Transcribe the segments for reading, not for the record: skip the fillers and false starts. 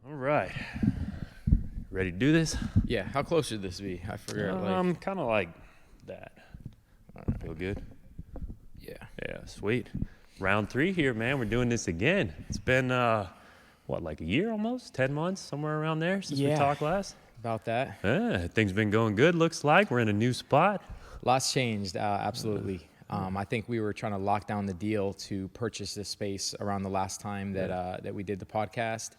All right. Ready to do this? Yeah, how close should this be? I forget. Kind of like that. All right. Feel good? Yeah. Yeah, sweet. Round 3 here, man. We're doing this again. It's been, like a year almost? 10 months, somewhere around there since we talked last? About that. Yeah, things been going good, looks like. We're in a new spot. Lots changed, absolutely. I think we were trying to lock down the deal to purchase this space around the last time that we did the podcast.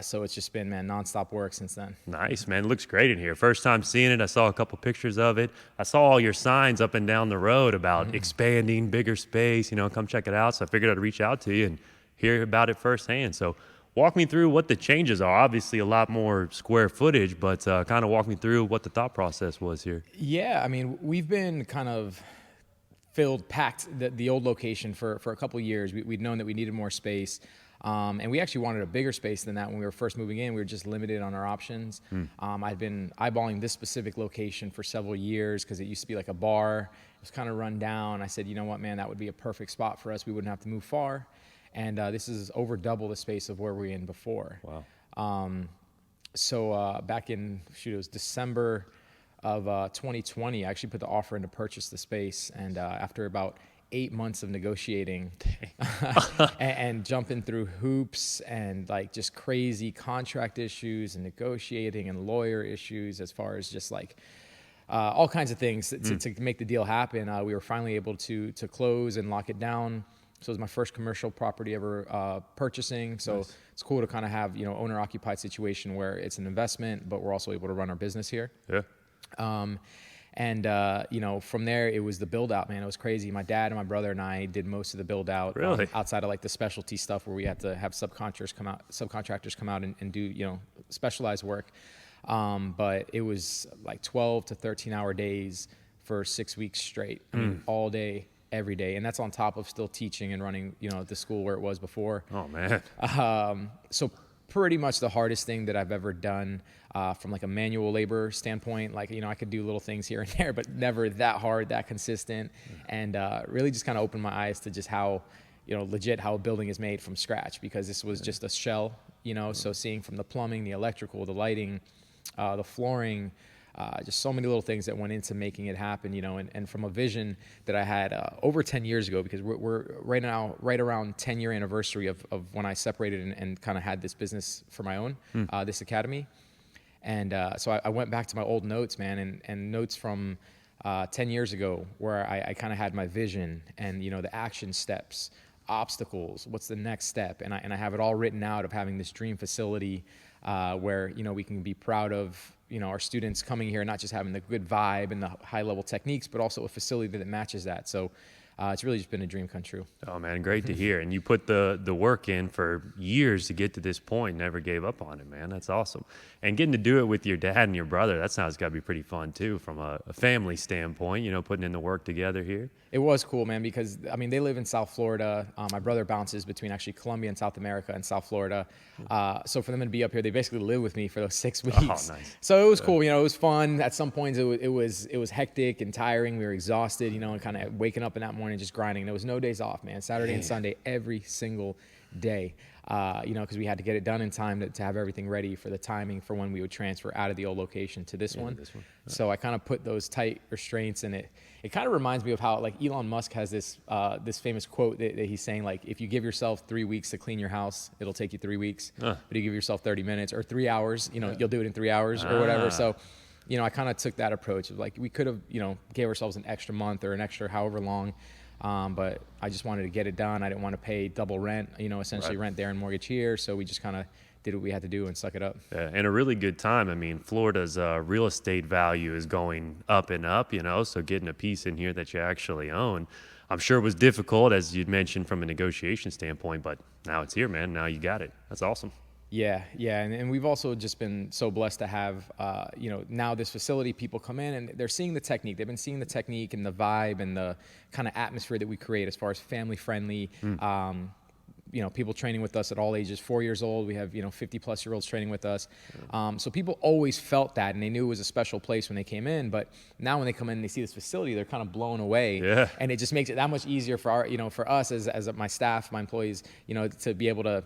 So it's just been, nonstop work since then. Nice, man. It looks great in here. First time seeing it. I saw a couple pictures of it. I saw all your signs up and down the road about expanding, bigger space, come check it out. So I figured I'd reach out to you and hear about it firsthand. So walk me through what the changes are. Obviously a lot more square footage, but kind of walk me through what the thought process was here. Yeah, I mean, we've been kind of packed the old location for a couple of years. We'd known that we needed more space. And we actually wanted a bigger space than that when we were first moving in. We were just limited on our options. I've been eyeballing this specific location for several years because it used to be like a bar. It was kind of run down. I said, you know what, man, that would be a perfect spot for us. We wouldn't have to move far. And this is over double the space of where we were in before. Wow. So back in, it was December of 2020, I actually put the offer in to purchase the space. And after about 8 months of negotiating and jumping through hoops and like just crazy contract issues and negotiating and lawyer issues as far as just like all kinds of things to make the deal happen, we were finally able to close and lock it down. So it was my first commercial property ever purchasing. So nice. It's cool to kind of have, owner occupied situation where it's an investment, but we're also able to run our business here. Yeah. And from there, it was the build out, man. It was crazy. My dad and my brother and I did most of the build out. Really? Outside of like the specialty stuff where we had to have subcontractors come out and do, specialized work. But it was like 12 to 13 hour days for 6 weeks straight. I mean, all day, every day. And that's on top of still teaching and running, the school where it was before. Oh, man. So pretty much the hardest thing that I've ever done from like a manual labor standpoint. Like, I could do little things here and there, but never that hard, that consistent. And really just kind of opened my eyes to just how, legit how a building is made from scratch, because this was just a shell, so seeing from the plumbing, the electrical, the lighting, the flooring, just so many little things that went into making it happen, and from a vision that I had over 10 years ago, because we're right now, right around 10-year anniversary of when I separated and kind of had this business for my own, this academy. And so I went back to my old notes, man, and notes from 10 years ago where I kind of had my vision and, the action steps, obstacles, what's the next step. And I have it all written out of having this dream facility where, we can be proud of, our students coming here, not just having the good vibe and the high level techniques, but also a facility that matches that. So it's really just been a dream come true. Oh, man, great to hear. And you put the work in for years to get to this point, never gave up on it, man. That's awesome. And getting to do it with your dad and your brother, that sounds got to be pretty fun, too, from a family standpoint, putting in the work together here. It was cool, man, because, they live in South Florida. My brother bounces between actually Colombia and South America and South Florida. So for them to be up here, they basically live with me for those 6 weeks. Oh, nice. So it was cool. It was fun. At some points, it was hectic and tiring. We were exhausted, and kind of waking up in that morning just grinding. There was no days off, man. Saturday and Sunday, every single day, because we had to get it done in time to have everything ready for the timing for when we would transfer out of the old location to this one. So I kind of put those tight restraints, and it kind of reminds me of how like Elon Musk has this famous quote that he's saying, like, if you give yourself 3 weeks to clean your house, it'll take you 3 weeks. But if you give yourself 30 minutes or 3 hours, you'll do it in 3 hours or whatever. So, I kind of took that approach of like, we could have, gave ourselves an extra month or an extra however long. But I just wanted to get it done. I didn't want to pay double rent, essentially rent there and mortgage here. So we just kind of did what we had to do and suck it up. Yeah, and a really good time. I mean, Florida's real estate value is going up and up, so getting a piece in here that you actually own, I'm sure it was difficult, as you'd mentioned, from a negotiation standpoint, but now it's here, man. Now you got it. That's awesome. Yeah. And we've also just been so blessed to have, now this facility, people come in and they're seeing the technique. They've been seeing the technique and the vibe and the kind of atmosphere that we create as far as family friendly, people training with us at all ages, 4 years old. We have, 50-plus-year-olds training with us. So people always felt that, and they knew it was a special place when they came in. But now when they come in and they see this facility, they're kind of blown away. Yeah. And it just makes it that much easier for our, for us as my staff, my employees, to be able to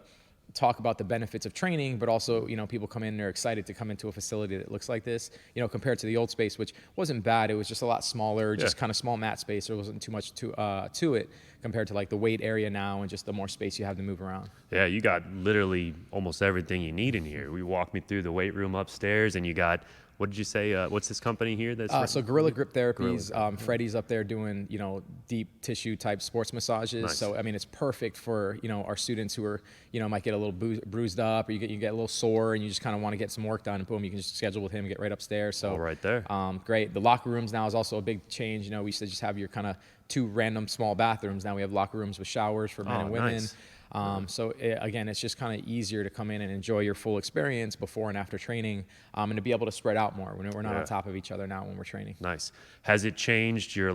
talk about the benefits of training, but also, people come in and they're excited to come into a facility that looks like this, compared to the old space, which wasn't bad. It was just a lot smaller, just kind of small mat space. There wasn't too much to it compared to like the weight area now and just the more space you have to move around. Yeah, you got literally almost everything you need in here. We walked me through the weight room upstairs, and you got, what did you say? What's this company here? So Gorilla Grip Therapies. Freddie's up there doing, deep tissue type sports massages. Nice. So, it's perfect for, our students who are, might get a little bruised up, or you get a little sore and you just kind of want to get some work done, and boom, you can just schedule with him and get right upstairs. So right there. Great. The locker rooms now is also a big change. We used to just have your kind of 2 random small bathrooms. Now we have locker rooms with showers for men and women. Nice. Again, it's just kind of easier to come in and enjoy your full experience before and after training, and to be able to spread out more. We're not on top of each other now when we're training. Nice. Has it changed your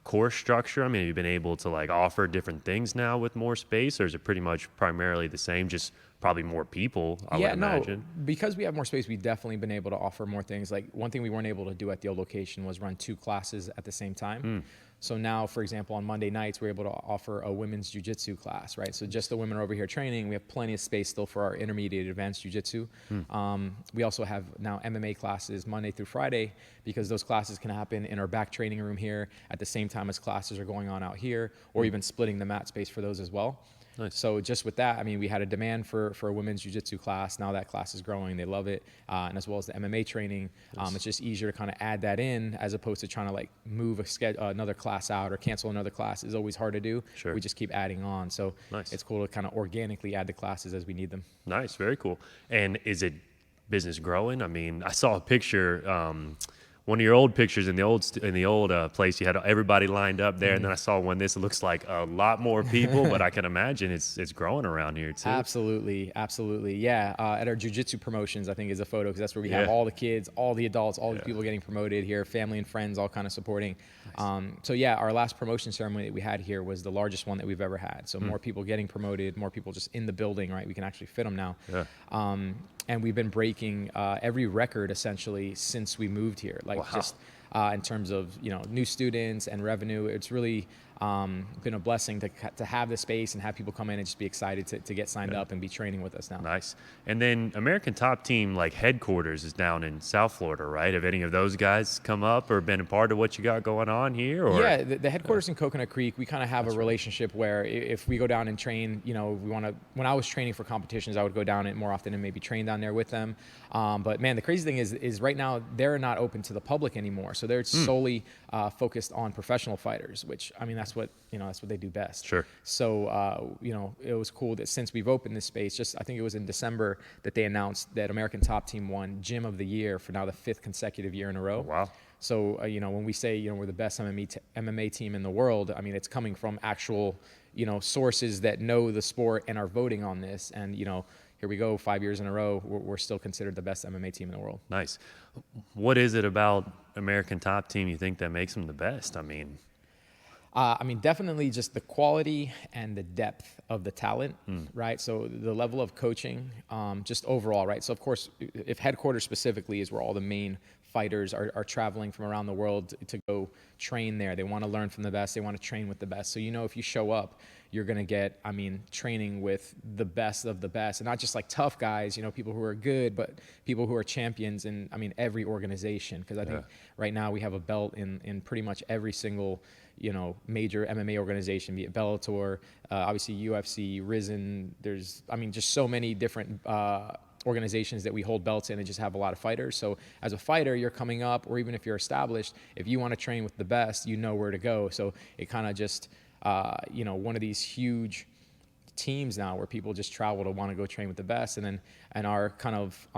course structure? I mean, have you been able to offer different things now with more space, or is it pretty much primarily the same, just probably more people, I would imagine? No, because we have more space, we've definitely been able to offer more things. Like, one thing we weren't able to do at the old location was run 2 classes at the same time. So now, for example, on Monday nights, we're able to offer a women's jiu-jitsu class, right? So just the women are over here training. We have plenty of space still for our intermediate advanced jiu-jitsu. We also have now MMA classes Monday through Friday, because those classes can happen in our back training room here at the same time as classes are going on out here, or even splitting the mat space for those as well. Nice. So just with that, we had a demand for a women's jiu-jitsu class. Now that class is growing. They love it. And as well as the MMA training, it's just easier to kind of add that in, as opposed to trying to move another class out or cancel another class. Is always hard to do. Sure. We just keep adding on. So It's cool to kind of organically add the classes as we need them. Nice. Very cool. And is it business growing? I saw a picture, one of your old pictures in the old place. You had everybody lined up there, and then I saw one. This looks like a lot more people, but I can imagine it's growing around here too. Absolutely. Yeah. At our jiu-jitsu promotions, I think, is a photo, because that's where we have all the kids, all the adults, all the people getting promoted here, family and friends, all kind of supporting. Nice. Our last promotion ceremony that we had here was the largest one that we've ever had. So more people getting promoted, more people just in the building, right? We can actually fit them now. Yeah. And we've been breaking every record essentially since we moved here. Just in terms of new students and revenue, it's really been a blessing to have the space and have people come in and just be excited to get signed up and be training with us now. Nice. And then American Top Team headquarters is down in South Florida, right? Have any of those guys come up or been a part of what you got going on here? Or? Yeah, the headquarters in Coconut Creek, we kind of have a relationship where if we go down and train, we want to. When I was training for competitions, I would go down more often and maybe train down there with them. But man, the crazy thing is right now they're not open to the public anymore, so they're solely focused on professional fighters, which that's what they do best. Sure. So it was cool that since we've opened this space, I think it was in December that they announced that American Top Team won Gym of the Year for now the 5th consecutive year in a row. Oh, wow. So when we say we're the best MMA team in the world, it's coming from actual sources that know the sport and are voting on this. And here we go, 5 years in a row, we're still considered the best MMA team in the world. Nice. What is it about American Top Team you think that makes them the best? Definitely just the quality and the depth of the talent, right? So the level of coaching, just overall, right? So of course, if headquarters specifically is where all the main fighters are traveling from around the world to go train there. They want to learn from the best. They want to train with the best. So if you show up, you're going to get, training with the best of the best. And not just tough guys, people who are good, but people who are champions in, every organization. Because I think right now we have a belt in pretty much every single major MMA organization, be it Bellator, obviously UFC, Risen. There's, just so many different organizations that we hold belts in and just have a lot of fighters. So as a fighter, you're coming up, or even if you're established, if you want to train with the best, you know where to go. So it kind of just, one of these huge teams now where people just travel to want to go train with the best. And our kind of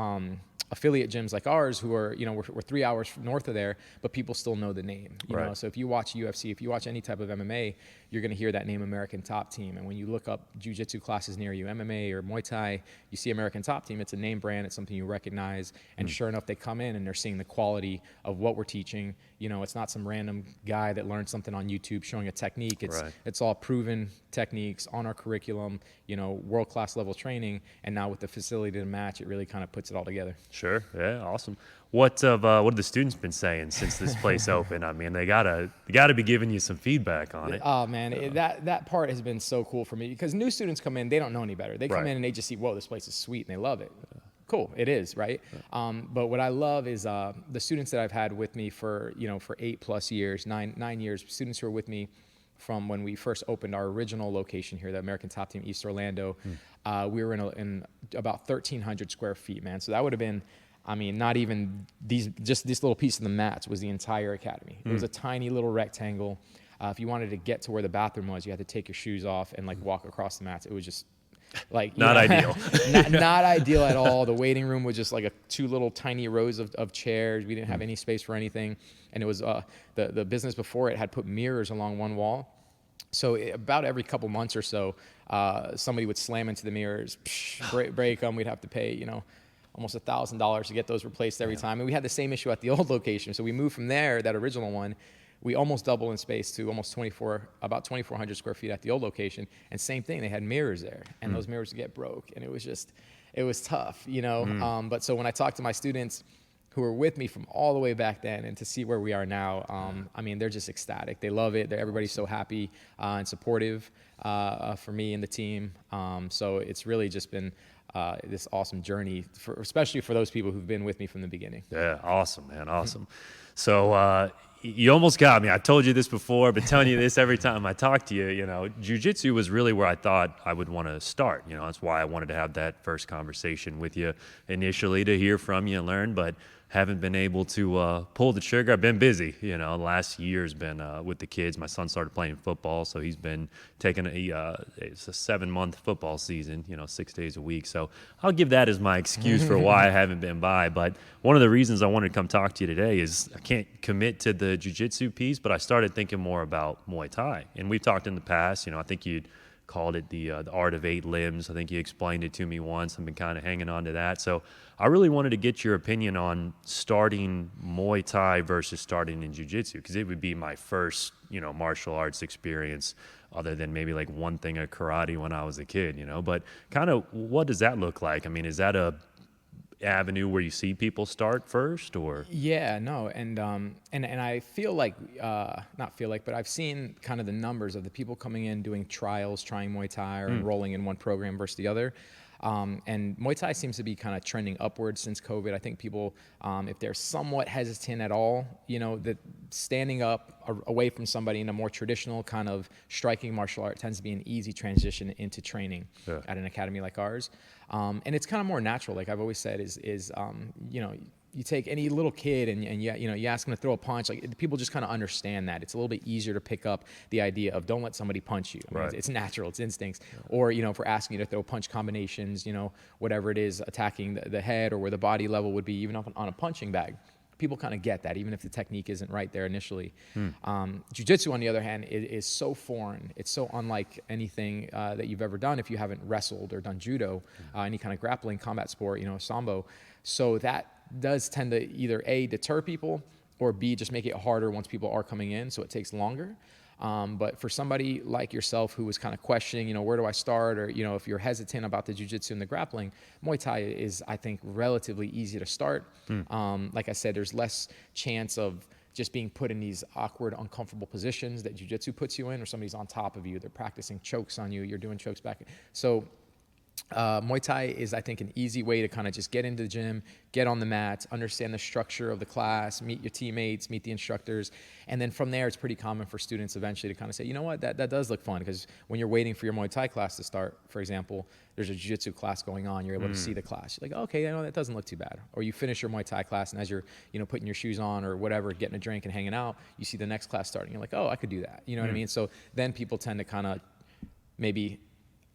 affiliate gyms like ours, who are, we're 3 hours north of there, but people still know the name. You know? So if you watch UFC, if you watch any type of MMA, you're going to hear that name, American Top Team. And when you look up jiu-jitsu classes near you, MMA or Muay Tai, you see American Top Team. It's a name brand. It's something you recognize. And sure enough, they come in and they're seeing the quality of what we're teaching. It's not some random guy that learned something on YouTube showing a technique. It's all proven techniques on our curriculum, world-class level training. And now with the facility to match, it really kind of puts it all together. Sure. Sure. Yeah. Awesome. What have the students been saying since this place opened? I mean, they gotta be giving you some feedback on it. Oh man, that part has been so cool for me because new students come in, they don't know any better. They come Right. in and they just see, whoa, this place is sweet, and they love it. Cool, it is, right? But what I love is the students that I've had with me for 8+ years, nine years. Students who are with me from when we first opened our original location here, the American Top Team East Orlando. We were in about 1,300 square feet, man. So that would have been, I mean, not even just this little piece of the mats was the entire academy. It was a tiny little rectangle. If you wanted to get to where the bathroom was, you had to take your shoes off and like walk across the mats. It was just like Not ideal. not ideal at all. The waiting room was just like two little tiny rows of chairs. We didn't have any space for anything, and it was the business before it had put mirrors along one wall. So about every couple months or so, somebody would slam into the mirrors, break them. We'd have to pay, almost $1,000 to get those replaced every time. And we had the same issue at the old location. So we moved from there, that original one. We almost doubled in space to about 2,400 square feet at the old location. And same thing, they had mirrors there, and those mirrors would get broke, and it was tough, But so when I talk to my students who were with me from all the way back then, and to see where we are now, I mean, they're just ecstatic. They love it. Everybody's so happy and supportive for me and the team. So it's really just been this awesome journey, especially for those people who've been with me from the beginning. Yeah, awesome, man, awesome. So you almost got me. I've told you this before, but telling you this every time I talk to you, jiu-jitsu was really where I thought I would want to start. That's why I wanted to have that first conversation with you initially, to hear from you and learn, but haven't been able to pull the trigger. I've been busy, the last year's been with the kids. My son started playing football, so he's been taking it's a 7-month football season, 6 days a week. So I'll give that as my excuse for why I haven't been by. But one of the reasons I wanted to come talk to you today is I can't commit to the jiu-jitsu piece, but I started thinking more about Muay Thai. And we've talked in the past, I think you'd called it the art of 8 limbs. I think you explained it to me once. I've been kind of hanging on to that. So I really wanted to get your opinion on starting Muay Thai versus starting in jiu-jitsu, because it would be my first, martial arts experience, other than maybe like one thing of karate when I was a kid, But kind of what does that look like? I mean, is that a avenue where you see people start first, or? Yeah, no, and I feel like, not feel like, but I've seen kind of the numbers of the people coming in doing trials, trying Muay Thai, or enrolling in one program versus the other. And Muay Thai seems to be kind of trending upwards since COVID. I think people, if they're somewhat hesitant at all, that standing up away from somebody in a more traditional kind of striking martial art tends to be an easy transition into training at an academy like ours. And it's kind of more natural. Like I've always said, you take any little kid and you ask them to throw a punch, like people just kind of understand that. It's a little bit easier to pick up the idea of don't let somebody punch you. I mean, it's natural, it's instincts. Or, if we're asking you to throw punch combinations, whatever it is, attacking the head or where the body level would be, even on a punching bag. People kind of get that, even if the technique isn't right there initially. Jiu-jitsu, on the other hand, is so foreign. It's so unlike anything that you've ever done if you haven't wrestled or done judo, any kind of grappling, combat sport, sambo. So that does tend to either A, deter people, or B, just make it harder once people are coming in, so it takes longer. But for somebody like yourself who was kind of questioning, where do I start? Or, if you're hesitant about the jiu-jitsu and the grappling, Muay Thai is, I think, relatively easy to start. Like I said, there's less chance of just being put in these awkward, uncomfortable positions that jiu-jitsu puts you in, or somebody's on top of you, they're practicing chokes on you, you're doing chokes back. So Muay Thai is, I think, an easy way to kind of just get into the gym, get on the mat, understand the structure of the class, meet your teammates, meet the instructors. And then from there, it's pretty common for students eventually to kind of say, you know what, that does look fun. Because when you're waiting for your Muay Thai class to start, for example, there's a jiu-jitsu class going on, you're able to see the class. You're like, okay, that doesn't look too bad. Or you finish your Muay Thai class, and as you're, putting your shoes on or whatever, getting a drink and hanging out, you see the next class starting. You're like, oh, I could do that. You know what I mean? So then people tend to kind of maybe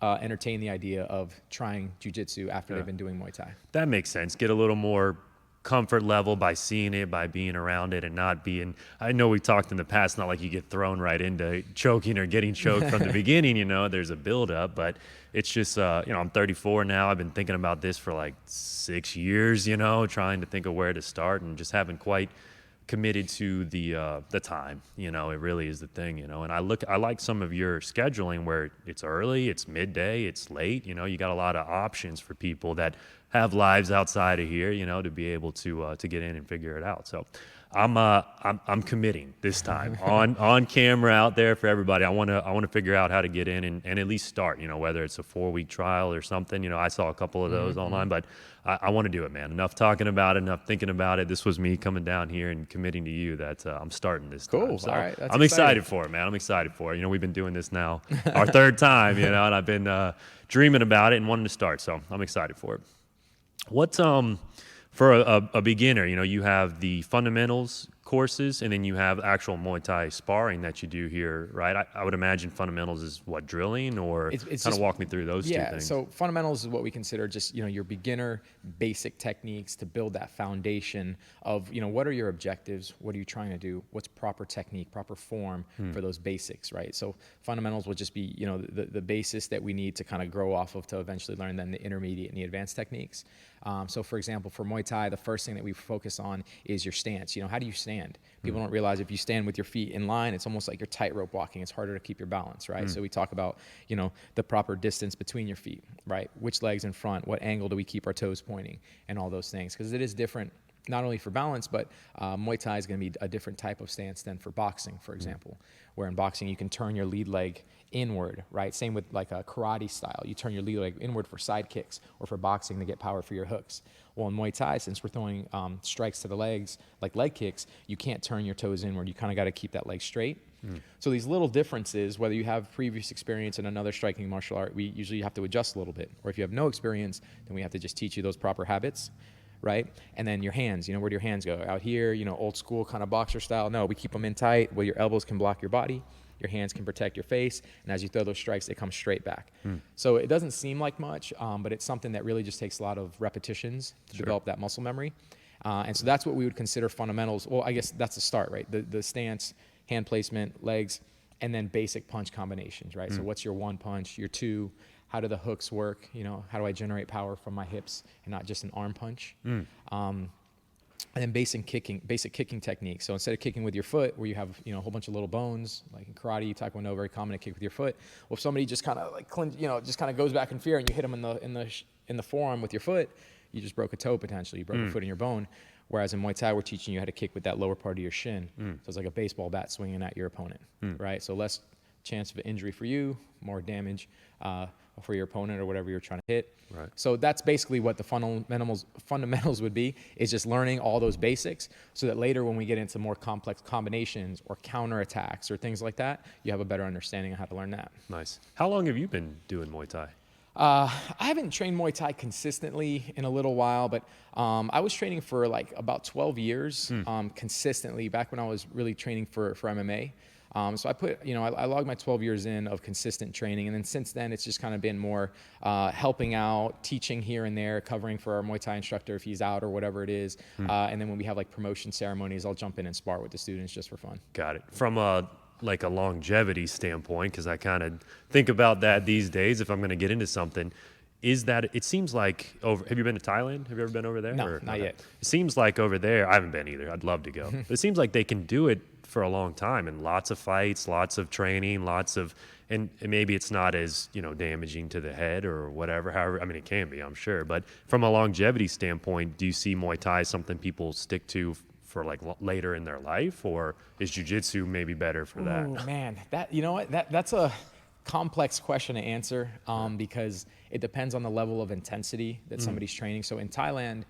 entertain the idea of trying jiu-jitsu after they've been doing Muay Thai. That makes sense. Get a little more comfort level by seeing it, by being around it, and not being, I know we talked in the past, not like you get thrown right into choking or getting choked from the beginning, there's a build up, but it's just, I'm 34 now. I've been thinking about this for like 6 years, trying to think of where to start, and just haven't quite committed to the time. You know, it really is the thing. You know, and I like some of your scheduling where it's early, it's midday, it's late. You know, you got a lot of options for people that have lives outside of here. You know, to be able to get in and figure it out. So. I'm committing this time on camera out there for everybody. I want to figure out how to get in and at least start, you know, whether it's a 4-week trial or something. You know, I saw a couple of those online, but I want to do it, man. Enough talking about it, enough thinking about it. This was me coming down here and committing to you that I'm starting this time. Cool. So all right. That's I'm excited for it, man. I'm excited for it. You know, we've been doing this now our third time, you know, and I've been dreaming about it and wanting to start. So I'm excited for it. What's for a beginner, you know, you have the fundamentals courses, and then you have actual Muay Thai sparring that you do here, right? I would imagine fundamentals is what, drilling, or it's kind of walk me through those two things. So fundamentals is what we consider just, you know, your beginner basic techniques to build that foundation of, you know, what are your objectives? What are you trying to do? What's proper technique, proper form for those basics, right? So fundamentals will just be, you know, the basis that we need to kind of grow off of to eventually learn then the intermediate and the advanced techniques. So for example, for Muay Thai, the first thing that we focus on is your stance. You know, how do you stand? People don't realize if you stand with your feet in line, it's almost like you're tightrope walking. It's harder to keep your balance, right? So we talk about, you know, the proper distance between your feet, right? Which leg's in front? What angle do we keep our toes pointing? And all those things, because it is different, not only for balance, but Muay Thai is going to be a different type of stance than for boxing, for example, where in boxing you can turn your lead leg inward, right? Same with like a karate style. You turn your lead leg inward for side kicks, or for boxing to get power for your hooks. Well, in Muay Thai, since we're throwing strikes to the legs, like leg kicks, you can't turn your toes inward. You kind of got to keep that leg straight. So these little differences, whether you have previous experience in another striking martial art, we usually have to adjust a little bit. Or if you have no experience, then we have to just teach you those proper habits, right? And then your hands, you know, where do your hands go? Out here, you know, old school kind of boxer style. No, we keep them in tight where your elbows can block your body. Your hands can protect your face, and as you throw those strikes, they come straight back. So it doesn't seem like much, but it's something that really just takes a lot of repetitions to develop that muscle memory. And so that's what we would consider fundamentals. Well, I guess that's the start, right? The stance, hand placement, legs, and then basic punch combinations, right? So what's your one punch, your two? How do the hooks work? You know, how do I generate power from my hips and not just an arm punch? And then basic kicking techniques. So instead of kicking with your foot, where you have, you know, a whole bunch of little bones, like in karate, taekwondo, very common to kick with your foot. Well, if somebody just kind of like, you know, just kind of goes back in fear, and you hit them in the forearm with your foot, you just broke a toe potentially. You broke a foot in your bone. Whereas in Muay Thai, we're teaching you how to kick with that lower part of your shin. So it's like a baseball bat swinging at your opponent, right? So less chance of injury for you, more damage for your opponent or whatever you're trying to hit. Right. So that's basically what the fundamentals would be, is just learning all those basics so that later when we get into more complex combinations or counterattacks or things like that, you have a better understanding of how to learn that. Nice. How long have you been doing Muay Thai? I haven't trained Muay Thai consistently in a little while, but I was training for like about 12 years consistently back when I was really training for MMA. So I put, you know, I logged my 12 years in of consistent training. And then since then, it's just kind of been more helping out, teaching here and there, covering for our Muay Thai instructor if he's out or whatever it is. And then when we have like promotion ceremonies, I'll jump in and spar with the students just for fun. Got it. From a longevity standpoint, because I kind of think about that these days if I'm going to get into something, is that it seems like have you been to Thailand? Have you ever been over there? No, not yet. It seems like over there, I haven't been either. I'd love to go. But it seems like they can do it for a long time, and lots of fights, lots of training, and maybe it's not as, you know, damaging to the head or whatever. However, I mean, it can be, I'm sure. But from a longevity standpoint, do you see Muay Thai something people stick to for like later in their life, or is jiu-jitsu maybe better for that? Oh man, you know what? That's a complex question to answer because it depends on the level of intensity that somebody's training. So in Thailand,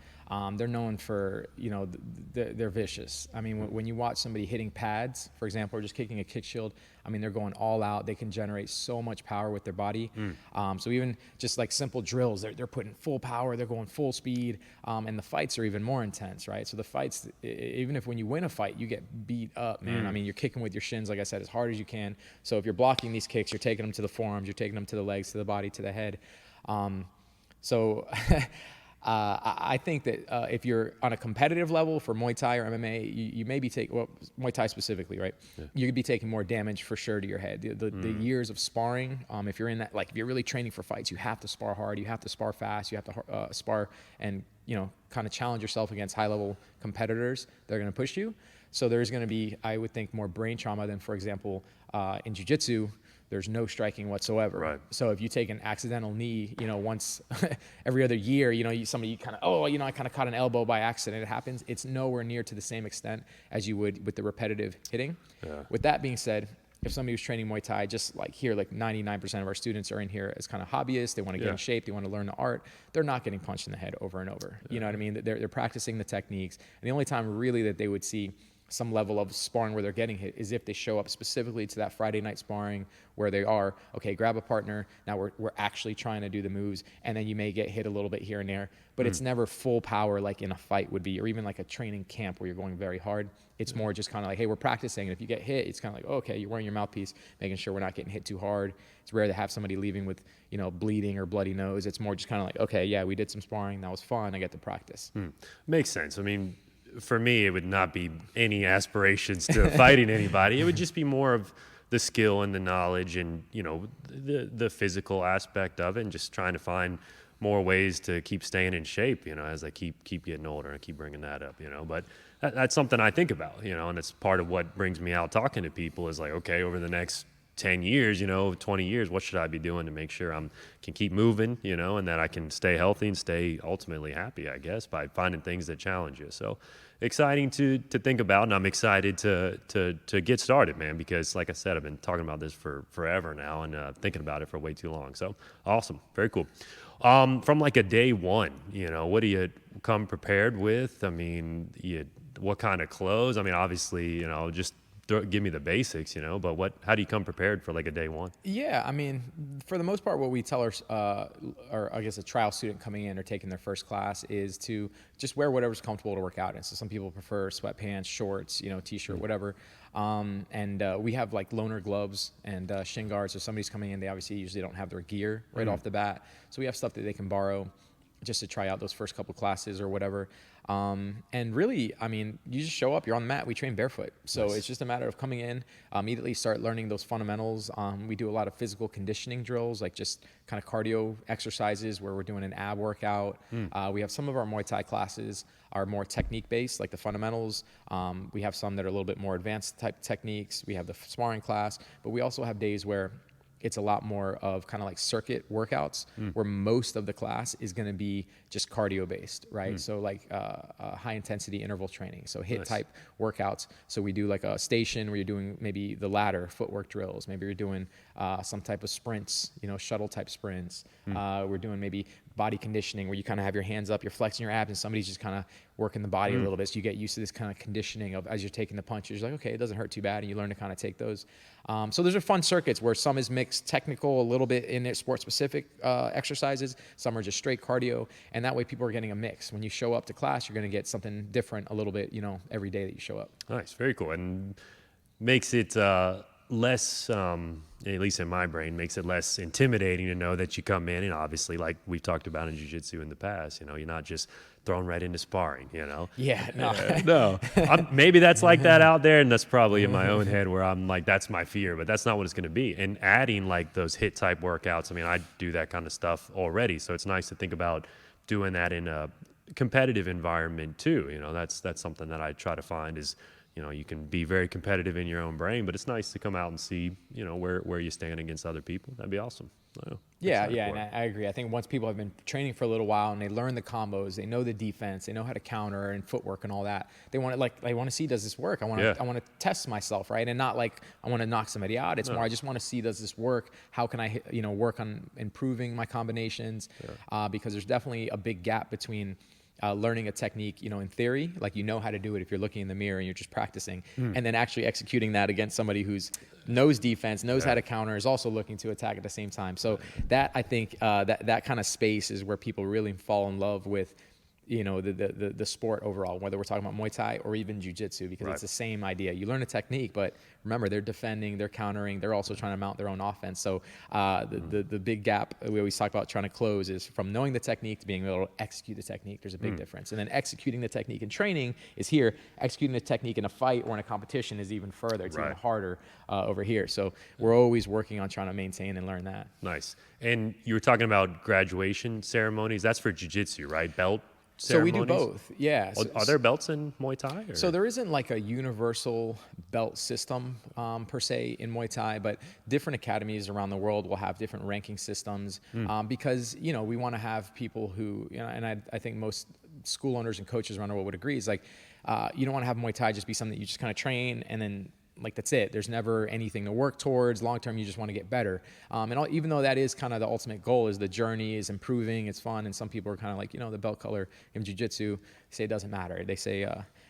they're known for, you know, they're vicious. I mean, when you watch somebody hitting pads, for example, or just kicking a kick shield, I mean, they're going all out. They can generate so much power with their body. So even just like simple drills, they're putting full power, they're going full speed, and the fights are even more intense, right? So the fights, even if when you win a fight, you get beat up, man. I mean, you're kicking with your shins, like I said, as hard as you can. So if you're blocking these kicks, you're taking them to the forearms, you're taking them to the legs, to the body, to the head. So I think that if you're on a competitive level for Muay Thai or MMA, you may be taking, well, Muay Thai specifically, right? Yeah. You could be taking more damage for sure to your head. The years of sparring, if you're in that, like if you're really training for fights, you have to spar hard, you have to spar fast, you have to spar and, kind of challenge yourself against high-level competitors that are going to push you. So there's going to be, I would think, more brain trauma than, for example, in jiu-jitsu, there's no striking whatsoever. Right. So if you take an accidental knee, once every other year, somebody kind of, I kind of caught an elbow by accident. It happens. It's nowhere near to the same extent as you would with the repetitive hitting. Yeah. With that being said, if somebody was training Muay Thai, just like here, like 99% of our students are in here as kind of hobbyists. They want to get in shape. They want to learn the art. They're not getting punched in the head over and over. You know what I mean? They're practicing the techniques. And the only time really that they would see some level of sparring where they're getting hit is if they show up specifically to that Friday night sparring where they are, okay, grab a partner. Now we're actually trying to do the moves, and then you may get hit a little bit here and there, but it's never full power like in a fight would be, or even like a training camp where you're going very hard. It's more just kind of like, hey, we're practicing. And if you get hit, it's kind of like, okay, you're wearing your mouthpiece, making sure we're not getting hit too hard. It's rare to have somebody leaving with, bleeding or bloody nose. It's more just kind of like, okay, yeah, we did some sparring. That was fun. I get to practice. Makes sense. I mean, for me, it would not be any aspirations to fighting anybody. It would just be more of the skill and the knowledge and, the physical aspect of it, and just trying to find more ways to keep staying in shape, as I keep getting older. And keep bringing that up, But that's something I think about, and it's part of what brings me out talking to people is like, okay, over the next 10 years, 20 years, what should I be doing to make sure I can keep moving, and that I can stay healthy and stay ultimately happy, I guess, by finding things that challenge you. So exciting to think about, and I'm excited to get started, man, because like I said, I've been talking about this for forever now and thinking about it for way too long. So awesome. Very cool. From like a day one, what do you come prepared with? I mean, what kind of clothes? I mean, obviously, just give me the basics, but how do you come prepared for like a day one? Yeah, I mean, for the most part, what we tell or I guess a trial student coming in or taking their first class is to just wear whatever's comfortable to work out in. So some people prefer sweatpants, shorts, t-shirt, whatever. And we have like loaner gloves and shin guards. So somebody's coming in, they obviously usually don't have their gear right off the bat. So we have stuff that they can borrow just to try out those first couple classes or whatever. And really, I mean, you just show up, you're on the mat, we train barefoot. So It's just a matter of coming in, immediately start learning those fundamentals. We do a lot of physical conditioning drills, like just kind of cardio exercises where we're doing an ab workout. We have some of our Muay Thai classes are more technique based, like the fundamentals. We have some that are a little bit more advanced type techniques. We have the sparring class, but we also have days where it's a lot more of kind of like circuit workouts where most of the class is going to be just cardio based, right? So like high intensity interval training. So HIIT type workouts. So we do like a station where you're doing maybe the ladder footwork drills. Maybe you're doing some type of sprints, shuttle type sprints. We're doing maybe body conditioning where you kind of have your hands up, you're flexing your abs, and somebody's just kind of working the body a little bit. So you get used to this kind of conditioning of as you're taking the punch, you're just like, okay, it doesn't hurt too bad. And you learn to kind of take those. So those are fun circuits where some is mixed technical, a little bit in their sport specific exercises. Some are just straight cardio. And that way people are getting a mix. When you show up to class, you're going to get something different a little bit, every day that you show up. Nice. Very cool. And makes it less, at least in my brain, makes it less intimidating to know that you come in and obviously, like we've talked about in jiu-jitsu in the past, you're not just thrown right into sparring, Yeah, no. No. Maybe that's like that out there, and that's probably in my own head where I'm like, that's my fear, but that's not what it's going to be. And adding like those HIIT type workouts, I mean, I do that kind of stuff already, so it's nice to think about doing that in a competitive environment too. That's something that I try to find is, you can be very competitive in your own brain, but it's nice to come out and see, where you stand against other people. That'd be awesome. Yeah, and I agree. I think once people have been training for a little while and they learn the combos, they know the defense, they know how to counter and footwork and all that. They want to see, does this work? I want to test myself, right? And not like I want to knock somebody out. It's more I just want to see, does this work? How can I work on improving my combinations? Because there's definitely a big gap between learning a technique, in theory, like how to do it if you're looking in the mirror and you're just practicing, and then actually executing that against somebody who's knows defense, knows how to counter, is also looking to attack at the same time. So that I think that kind of space is where people really fall in love with the sport overall, whether we're talking about Muay Thai or even Jiu-Jitsu, because it's the same idea. You learn a technique, but remember, they're defending, they're countering, they're also trying to mount their own offense. So the big gap we always talk about trying to close is from knowing the technique to being able to execute the technique. There's a big difference. And then executing the technique in training is here. Executing the technique in a fight or in a competition is even further. It's even harder over here. So we're always working on trying to maintain and learn that. Nice. And you were talking about graduation ceremonies. That's for Jiu-Jitsu, right? Belt ceremonies? So we do both, yeah. Are there belts in Muay Thai? Or? So there isn't like a universal belt system per se in Muay Thai, but different academies around the world will have different ranking systems because, we want to have people who, and I think most school owners and coaches around the world would agree, is like, you don't want to have Muay Thai just be something that you just kind of train and then like that's it. There's never anything to work towards. Long term, you just want to get better. Even though that is kind of the ultimate goal, is the journey is improving, it's fun, and some people are kind of like, the belt color in jiu-jitsu, say it doesn't matter. They say,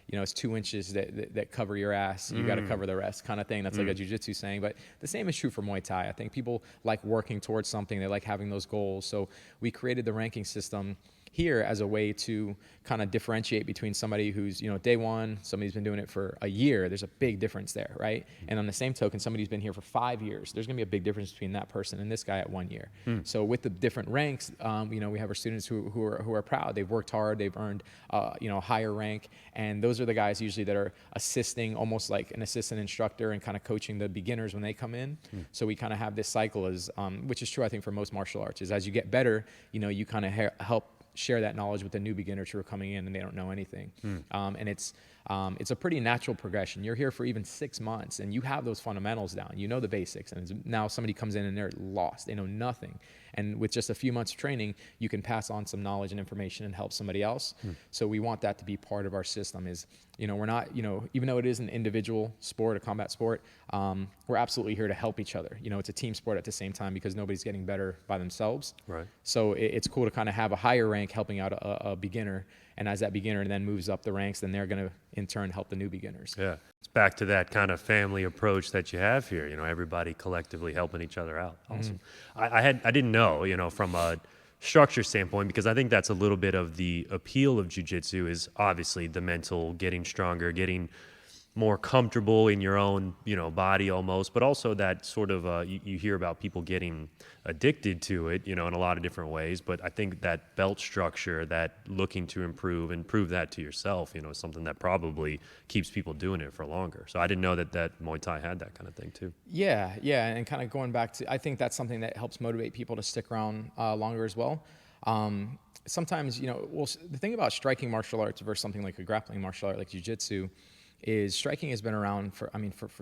it's 2 inches that cover your ass. You got to cover the rest, kind of thing. That's like a jiu-jitsu saying. But the same is true for Muay Thai. I think people like working towards something. They like having those goals. So we created the ranking system here as a way to kind of differentiate between somebody who's, day one, somebody's been doing it for a year. There's a big difference there, right? And on the same token, somebody who's been here for 5 years, there's going to be a big difference between that person and this guy at 1 year. So with the different ranks, we have our students who are proud. They've worked hard. They've earned, higher rank. And those are the guys usually that are assisting, almost like an assistant instructor, and kind of coaching the beginners when they come in. So we kind of have this cycle as, which is true, I think, for most martial arts, is as you get better, you kind of help share that knowledge with the new beginners who are coming in and they don't know anything. And it's a pretty natural progression. You're here for even 6 months and you have those fundamentals down. You know the basics. And now somebody comes in and they're lost. They know nothing. And with just a few months of training, you can pass on some knowledge and information and help somebody else. So we want that to be part of our system is, we're not, even though it is an individual sport, a combat sport, we're absolutely here to help each other. It's a team sport at the same time because nobody's getting better by themselves. Right. So it's cool to kind of have a higher rank helping out a beginner. And as that beginner then moves up the ranks, then they're going to, in turn, help the new beginners. Yeah. It's back to that kind of family approach that you have here, everybody collectively helping each other out. Awesome. I didn't know, from a structure standpoint, because I think that's a little bit of the appeal of jiu-jitsu is obviously the mental, getting stronger, getting more comfortable in your own, body almost, but also that sort of, you hear about people getting addicted to it, in a lot of different ways. But I think that belt structure, that looking to improve and prove that to yourself, is something that probably keeps people doing it for longer. So I didn't know that Muay Thai had that kind of thing too. Yeah. And kind of going back to, I think that's something that helps motivate people to stick around longer as well. Sometimes, the thing about striking martial arts versus something like a grappling martial art like jiu-jitsu is striking has been around for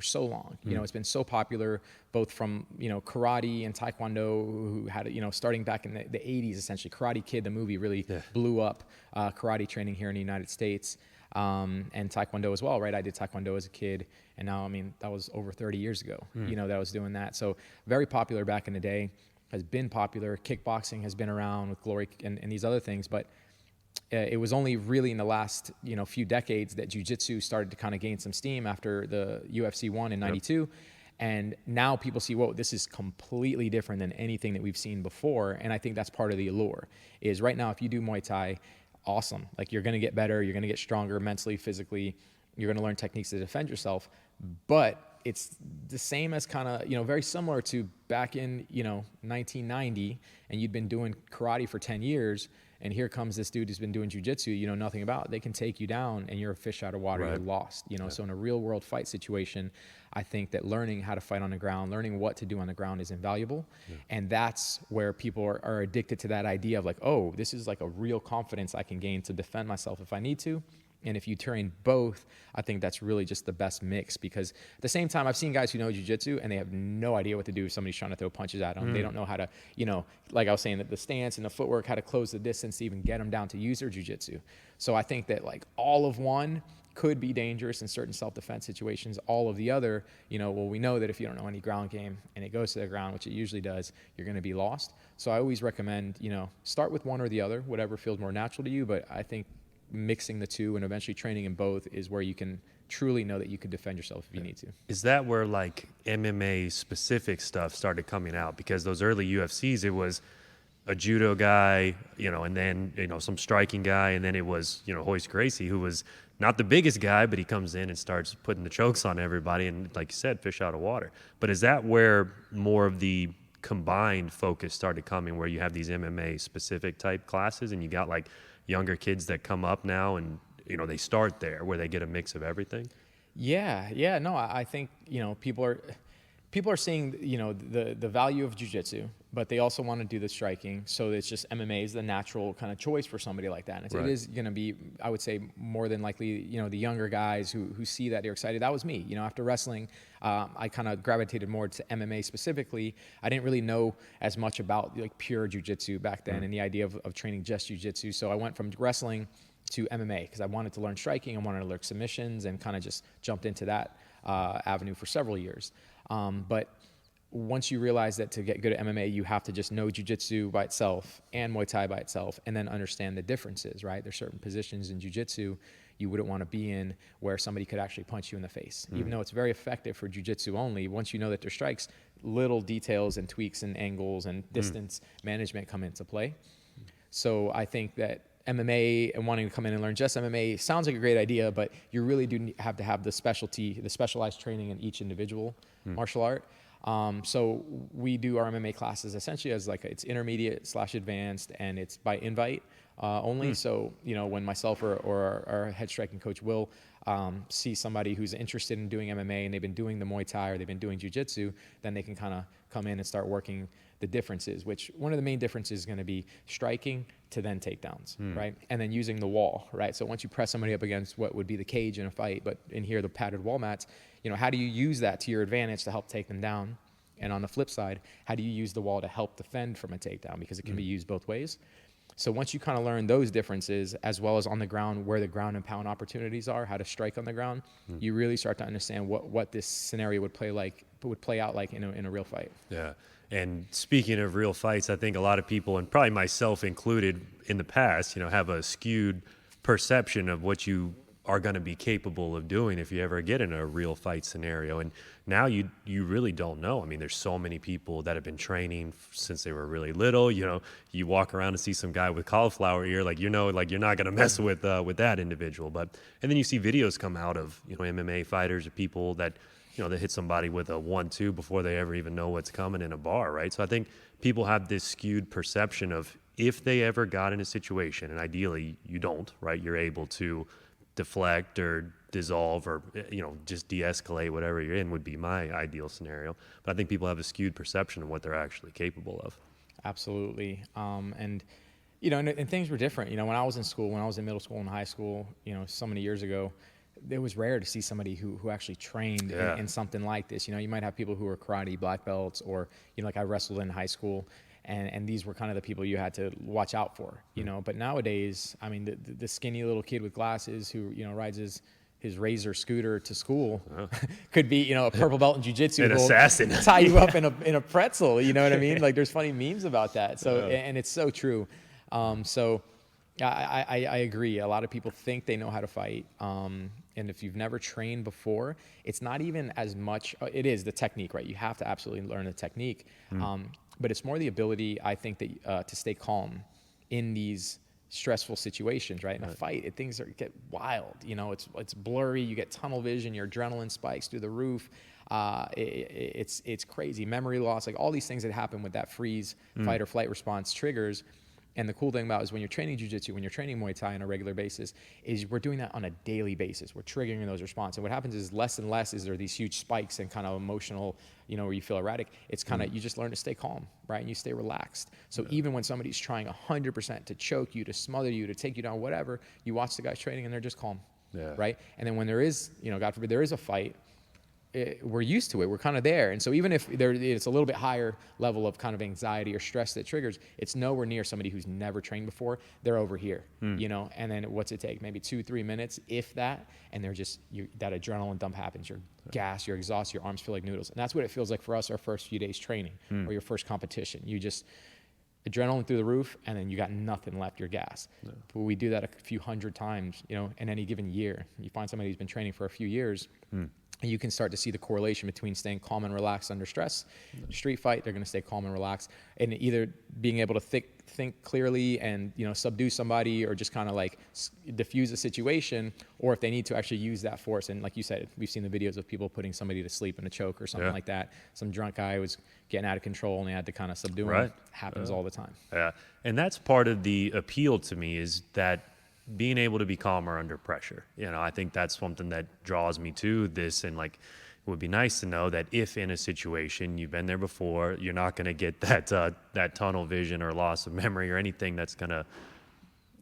so long. It's been so popular, both from, karate and taekwondo, who had, starting back in the 80s, essentially. Karate Kid, the movie, really blew up karate training here in the United States, and taekwondo as well, right? I did taekwondo as a kid, and now, that was over 30 years ago, that I was doing that. So very popular back in the day, has been popular. Kickboxing has been around with Glory and these other things, but it was only really in the last few decades that jiu-jitsu started to kind of gain some steam after the UFC won in '92. And now people see, whoa, this is completely different than anything that we've seen before. And I think that's part of the allure is right now, if you do Muay Thai, awesome. Like you're going to get better. You're going to get stronger mentally, physically. You're going to learn techniques to defend yourself. But it's the same as kind of, very similar to back in, 1990, and you'd been doing karate for 10 years. And here comes this dude who's been doing jiu-jitsu you know nothing about. They can take you down and you're a fish out of water. Right. You're lost. So in a real world fight situation, I think that learning how to fight on the ground, learning what to do on the ground is invaluable. Yeah. And that's where people are addicted to that idea of like, oh, this is like a real confidence I can gain to defend myself if I need to. And if you train both, I think that's really just the best mix, because at the same time, I've seen guys who know jiu-jitsu and they have no idea what to do if somebody's trying to throw punches at them. They don't know how to, like I was saying, that the stance and the footwork, how to close the distance to even get them down to use their jiu-jitsu. So I think that like all of one could be dangerous in certain self-defense situations. All of the other, we know that if you don't know any ground game and it goes to the ground, which it usually does, you're going to be lost. So I always recommend, start with one or the other, whatever feels more natural to you. But I think mixing the two and eventually training in both is where you can truly know that you can defend yourself if you need to. Is that where like MMA specific stuff started coming out? Because those early UFCs, it was a judo guy, and then, some striking guy. And then it was, Hoist Gracie, who was not the biggest guy, but he comes in and starts putting the chokes on everybody. And like you said, fish out of water. But is that where more of the combined focus started coming, where you have these MMA specific type classes and you got like younger kids that come up now and, they start there where they get a mix of everything? Yeah. No, I think, people are seeing, the value of jiu-jitsu, but they also want to do the striking. So it's just MMA is the natural kind of choice for somebody like that. And Right. it is going to be, I would say, more than likely, the younger guys who see that, they're excited. That was me. After wrestling, I kind of gravitated more to MMA specifically. I didn't really know as much about like pure jiu-jitsu back then and the idea of training just jiu-jitsu. So I went from wrestling to MMA because I wanted to learn striking. I wanted to learn submissions and kind of just jumped into that avenue for several years. But once you realize that to get good at MMA, you have to just know jiu-jitsu by itself and Muay Thai by itself, and then understand the differences, right? There's certain positions in jiu-jitsu you wouldn't want to be in where somebody could actually punch you in the face. Even though it's very effective for jiu-jitsu only, once you know that there's strikes, little details and tweaks and angles and distance management come into play. So I think that MMA and wanting to come in and learn just MMA sounds like a great idea, but you really do have to have the specialized training in each individual martial art. So we do our MMA classes essentially as like it's intermediate/advanced, and it's by invite only. So when myself or our head striking coach will see somebody who's interested in doing MMA and they've been doing the Muay Thai or they've been doing jiu-jitsu, then they can kind of come in and start working the differences, which one of the main differences is going to be striking to then takedowns, right? And then using the wall, right? So once you press somebody up against what would be the cage in a fight, but in here, the padded wall mats, how do you use that to your advantage to help take them down? And on the flip side, how do you use the wall to help defend from a takedown? Because it can be used both ways. So once you kind of learn those differences, as well as on the ground, where the ground and pound opportunities are, how to strike on the ground, you really start to understand what this scenario would play out like in a real fight. Yeah. And speaking of real fights, I think a lot of people, and probably myself included in the past, have a skewed perception of what you are going to be capable of doing if you ever get in a real fight scenario. And now you really don't know. I mean, there's so many people that have been training since they were really little. You walk around and see some guy with cauliflower ear, like you're not going to mess with that individual. And then you see videos come out of MMA fighters or people that they hit somebody with a 1-2 before they ever even know what's coming in a bar, right? So I think people have this skewed perception of if they ever got in a situation, and ideally you don't, right? You're able to deflect or dissolve or, just de-escalate whatever you're in would be my ideal scenario. But I think people have a skewed perception of what they're actually capable of. Absolutely. And things were different. When I was in school, when I was in middle school and high school, so many years ago, it was rare to see somebody who actually trained in something like this. You might have people who were karate black belts or, like I wrestled in high school, and these were kind of the people you had to watch out for, But nowadays, I mean, the skinny little kid with glasses who, rides his Razor scooter to school could be, a purple belt in jiu-jitsu. An assassin. Tie you up in a pretzel, you know what I mean? Like there's funny memes about that. So, and it's so true. So I agree. A lot of people think they know how to fight. And if you've never trained before, it's not even as much, it is the technique, right? You have to absolutely learn the technique. But it's more the ability, I think, that to stay calm in these stressful situations, right? In a fight, things get wild. It's blurry. You get tunnel vision. Your adrenaline spikes through the roof. It's crazy. Memory loss, like all these things that happen with that freeze, fight or flight response triggers. And the cool thing about it is when you're training jiu-jitsu, when you're training Muay Thai on a regular basis, is we're doing that on a daily basis. We're triggering those responses. And what happens is less and less is there these huge spikes and kind of emotional, where you feel erratic. It's kind of, you just learn to stay calm, right? And you stay relaxed. So even when somebody's trying 100% to choke you, to smother you, to take you down, whatever, you watch the guys training and they're just calm, right? And then when there is, God forbid, there is a fight, we're used to it. We're kind of there. And so even if it's a little bit higher level of kind of anxiety or stress that triggers, it's nowhere near somebody who's never trained before. They're over here, and then what's it take? Maybe 2-3 minutes, if that, and they're just, that adrenaline dump happens. You're gassed, you're exhausted, your arms feel like noodles. And that's what it feels like for us our first few days training or your first competition. You just, adrenaline through the roof, and then you got nothing left, you're gassed. But we do that a few hundred times, in any given year. You find somebody who's been training for a few years, And you can start to see the correlation between staying calm and relaxed under stress. Street fight, they're going to stay calm and relaxed, and either being able to think clearly and subdue somebody, or just kind of like diffuse a situation, or if they need to actually use that force. And like you said, we've seen the videos of people putting somebody to sleep in a choke or something like that. Some drunk guy was getting out of control and they had to kind of subdue him. Happens all the time. Yeah, and that's part of the appeal to me, is that being able to be calmer under pressure. I think that's something that draws me to this. And like, it would be nice to know that if in a situation you've been there before, you're not going to get that tunnel vision or loss of memory or anything that's going to,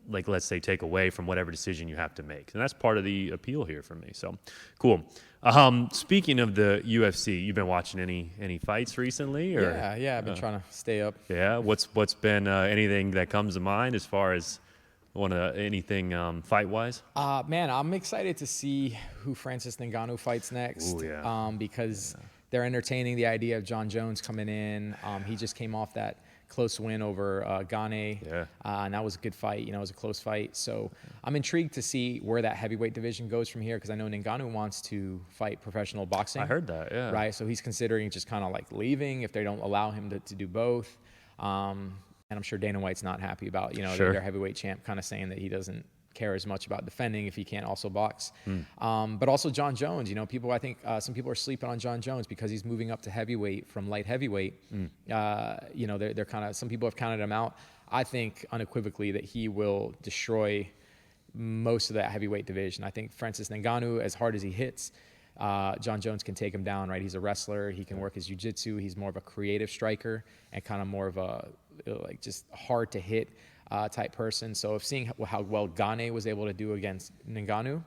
like, let's say, take away from whatever decision you have to make. And that's part of the appeal here for me. So cool. Speaking of the UFC, you've been watching any fights recently? Or? Yeah. I've been trying to stay up. Yeah. What's been anything that comes to mind as far as anything fight-wise? Man, I'm excited to see who Francis Ngannou fights next. Ooh, yeah. Because they're entertaining the idea of John Jones coming in. He just came off that close win over Gane. Yeah. And that was a good fight. It was a close fight. So I'm intrigued to see where that heavyweight division goes from here, because I know Ngannou wants to fight professional boxing. I heard that, yeah. Right? So he's considering just kind of like leaving if they don't allow him to do both. And I'm sure Dana White's not happy about, their heavyweight champ kind of saying that he doesn't care as much about defending if he can't also box. But also John Jones, I think some people are sleeping on John Jones because he's moving up to heavyweight from light heavyweight. They're kind of, some people have counted him out. I think unequivocally that he will destroy most of that heavyweight division. I think Francis Ngannou, as hard as he hits, John Jones can take him down, right? He's a wrestler. He can work his jiu-jitsu. He's more of a creative striker and kind of more of a just hard to hit type person. So seeing how well Gane was able to do against Ngannou,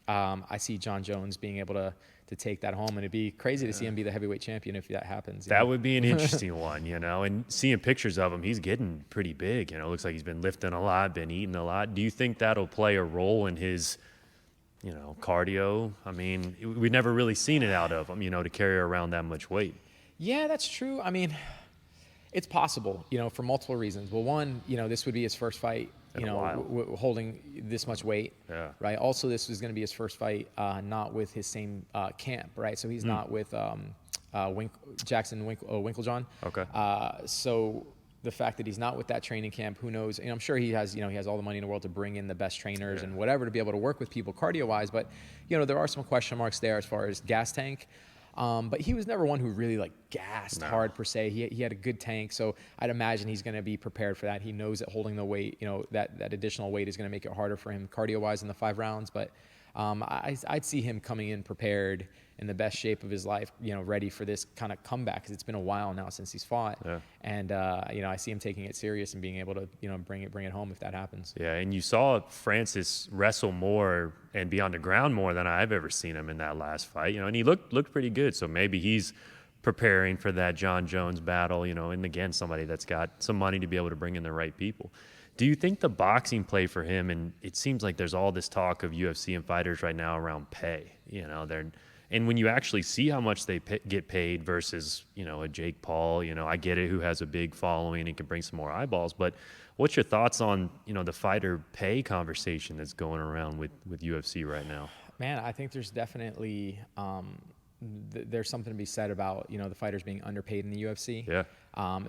I see John Jones being able to take that home, and it'd be crazy to see him be the heavyweight champion if that happens. That would be an interesting one, and seeing pictures of him, he's getting pretty big. Looks like he's been lifting a lot, been eating a lot. Do you think that'll play a role in his cardio? I mean, we've never really seen it out of him, to carry around that much weight. Yeah, that's true. I mean, it's possible, for multiple reasons. Well, one, this would be his first fight, holding this much weight, right? Also, this was going to be his first fight, not with his same camp, right? So he's not with Jackson Winklejohn. Okay. So the fact that he's not with that training camp, who knows? And I'm sure he has all the money in the world to bring in the best trainers and whatever to be able to work with people cardio-wise. But, there are some question marks there as far as gas tank. But he was never one who really gassed hard per se. He had a good tank, so I'd imagine he's going to be prepared for that. He knows that holding the weight, that additional weight is going to make it harder for him cardio-wise in the 5 rounds. But I'd see him coming in prepared, in the best shape of his life, ready for this kind of comeback, because it's been a while now since he's fought. And I see him taking it serious and being able to bring it home if that happens. Yeah, and you saw Francis wrestle more and be on the ground more than I've ever seen him in that last fight. And he looked pretty good. So maybe he's preparing for that John Jones battle. And again, somebody that's got some money to be able to bring in the right people. Do you think the boxing play for him, and it seems like there's all this talk of UFC and fighters right now around pay, and when you actually see how much they get paid versus, a Jake Paul, I get it, who has a big following and can bring some more eyeballs, but what's your thoughts on, the fighter pay conversation that's going around with UFC right now? Man, I think there's definitely there's something to be said about, the fighters being underpaid in the UFC. Yeah.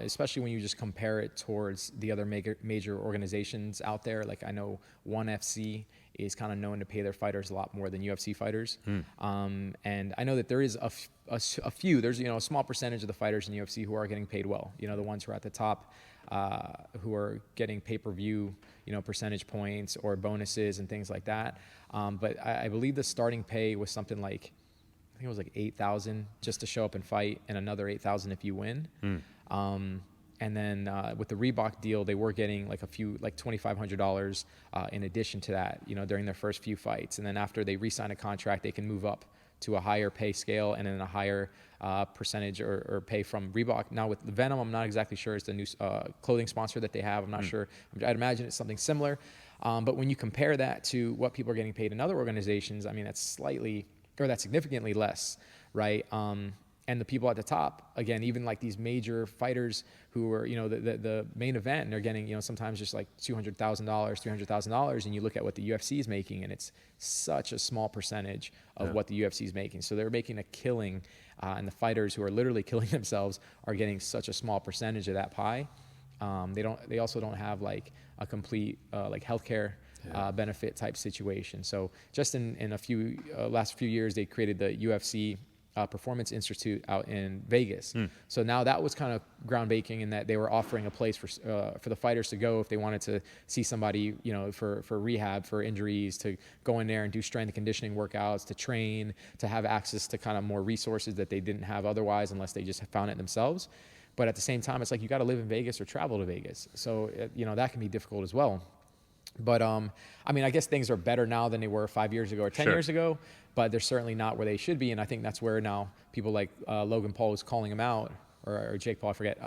Especially when you just compare it towards the other major organizations out there. Like I know ONE FC is kind of known to pay their fighters a lot more than UFC fighters. And I know that there is a few, there's, a small percentage of the fighters in UFC who are getting paid well. The ones who are at the top, who are getting pay-per-view, percentage points or bonuses and things like that. But I believe the starting pay was something like, I think it was like $8,000 just to show up and fight, and another $8,000 if you win. And then with the Reebok deal, they were getting like $2,500 in addition to that, during their first few fights. And then after they re-sign a contract, they can move up to a higher pay scale and then a higher percentage or pay from Reebok. Now with the Venom, I'm not exactly sure. It's the new clothing sponsor that they have. I'm not sure. I'd imagine it's something similar. But when you compare that to what people are getting paid in other organizations, I mean, that's significantly less, right? And the people at the top, again, even like these major fighters who are, the main event, and they're getting, sometimes just like $200,000, $300,000. And you look at what the UFC is making, and it's such a small percentage of what the UFC is making. So they're making a killing, and the fighters who are literally killing themselves are getting such a small percentage of that pie. They also don't have like a complete like healthcare benefit type situation. So just in a few last few years, they created the UFC Performance Institute out in Vegas. So now that was kind of groundbreaking in that they were offering a place for the fighters to go if they wanted to see somebody, for rehab for injuries, to go in there and do strength and conditioning workouts, to train, to have access to kind of more resources that they didn't have otherwise unless they just found it themselves. But at the same time, it's like you got to live in Vegas or travel to Vegas. So, that can be difficult as well. But, I guess things are better now than they were 5 years ago or 10 years ago, but they're certainly not where they should be. And I think that's where now people like Logan Paul is calling him out, or Jake Paul, I forget,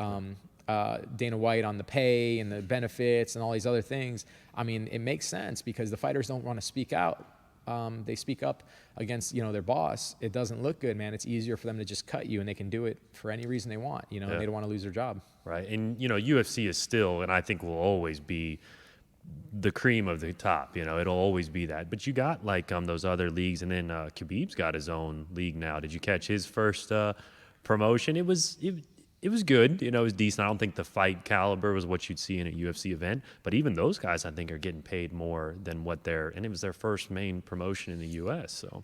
Dana White on the pay and the benefits and all these other things. It makes sense because the fighters don't want to speak out. They speak up against, their boss. It doesn't look good, man. It's easier for them to just cut you, and they can do it for any reason they want, and they don't want to lose their job. Right. And, UFC is still, and I think will always be, the cream of the top. It'll always be that. But you got like those other leagues, and then Khabib's got his own league now. Did you catch his first promotion? It was good. It was decent. I don't think the fight caliber was what you'd see in a UFC event, but even those guys I think are getting paid more than and it was their first main promotion in the US. So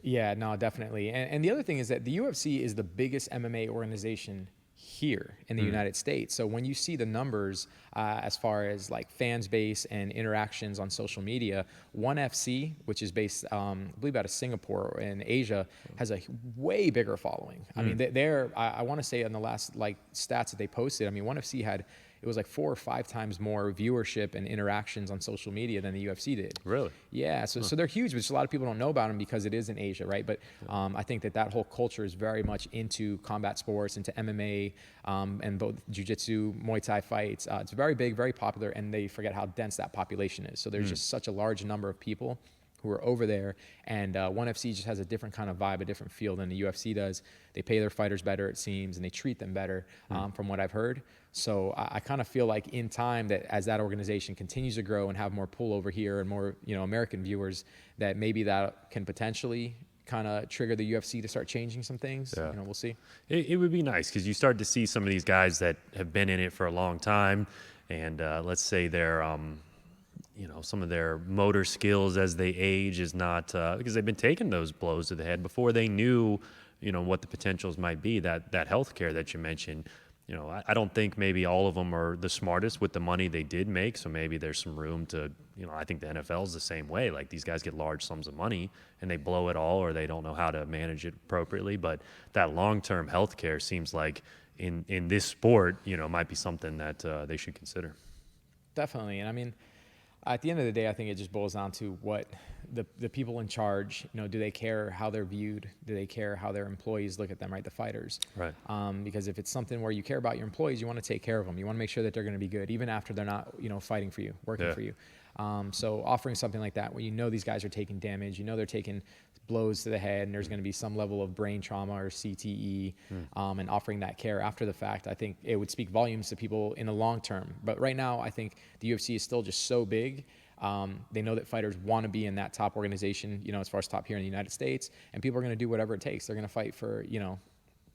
yeah, no, definitely. And the other thing is that the UFC is the biggest MMA organization here in the United States. So when you see the numbers as far as like fans base and interactions on social media, ONE FC, which is based, I believe out of Singapore in Asia, has a way bigger following. I want to say on the last like stats that they posted, ONE FC had, it was like 4 or 5 times more viewership and interactions on social media than the UFC did. Really? Yeah. So they're huge, but a lot of people don't know about them because it is in Asia, right? But I think that whole culture is very much into combat sports, into MMA, and both jiu-jitsu, Muay Thai fights. It's very big, very popular, and they forget how dense that population is. So there's just such a large number of people who are over there, and ONE FC just has a different kind of vibe, a different feel than the UFC does. They pay their fighters better, it seems, and they treat them better, from what I've heard. So I kind of feel like in time that as that organization continues to grow and have more pull over here and more, American viewers, that maybe that can potentially kind of trigger the UFC to start changing some things. We'll see. It would be nice because you start to see some of these guys that have been in it for a long time, and let's say they're some of their motor skills as they age is not because they've been taking those blows to the head before they knew what the potentials might be. That healthcare that you mentioned, I don't think maybe all of them are the smartest with the money they did make, so maybe there's some room to, I think the NFL is the same way. Like these guys get large sums of money and they blow it all, or they don't know how to manage it appropriately. But that long-term healthcare seems like in this sport, might be something that they should consider. Definitely. And at the end of the day, I think it just boils down to what the people in charge, do they care how they're viewed? Do they care how their employees look at them, right? The fighters. Right. Because if it's something where you care about your employees, you want to take care of them. You want to make sure that they're going to be good, even after they're not, fighting for you, working for you. So offering something like that where these guys are taking damage, they're taking blows to the head, and there's going to be some level of brain trauma or CTE, and offering that care after the fact, I think it would speak volumes to people in the long term. But right now, I think the UFC is still just so big. They know that fighters want to be in that top organization, as far as top here in the United States, and people are going to do whatever it takes. They're going to fight for,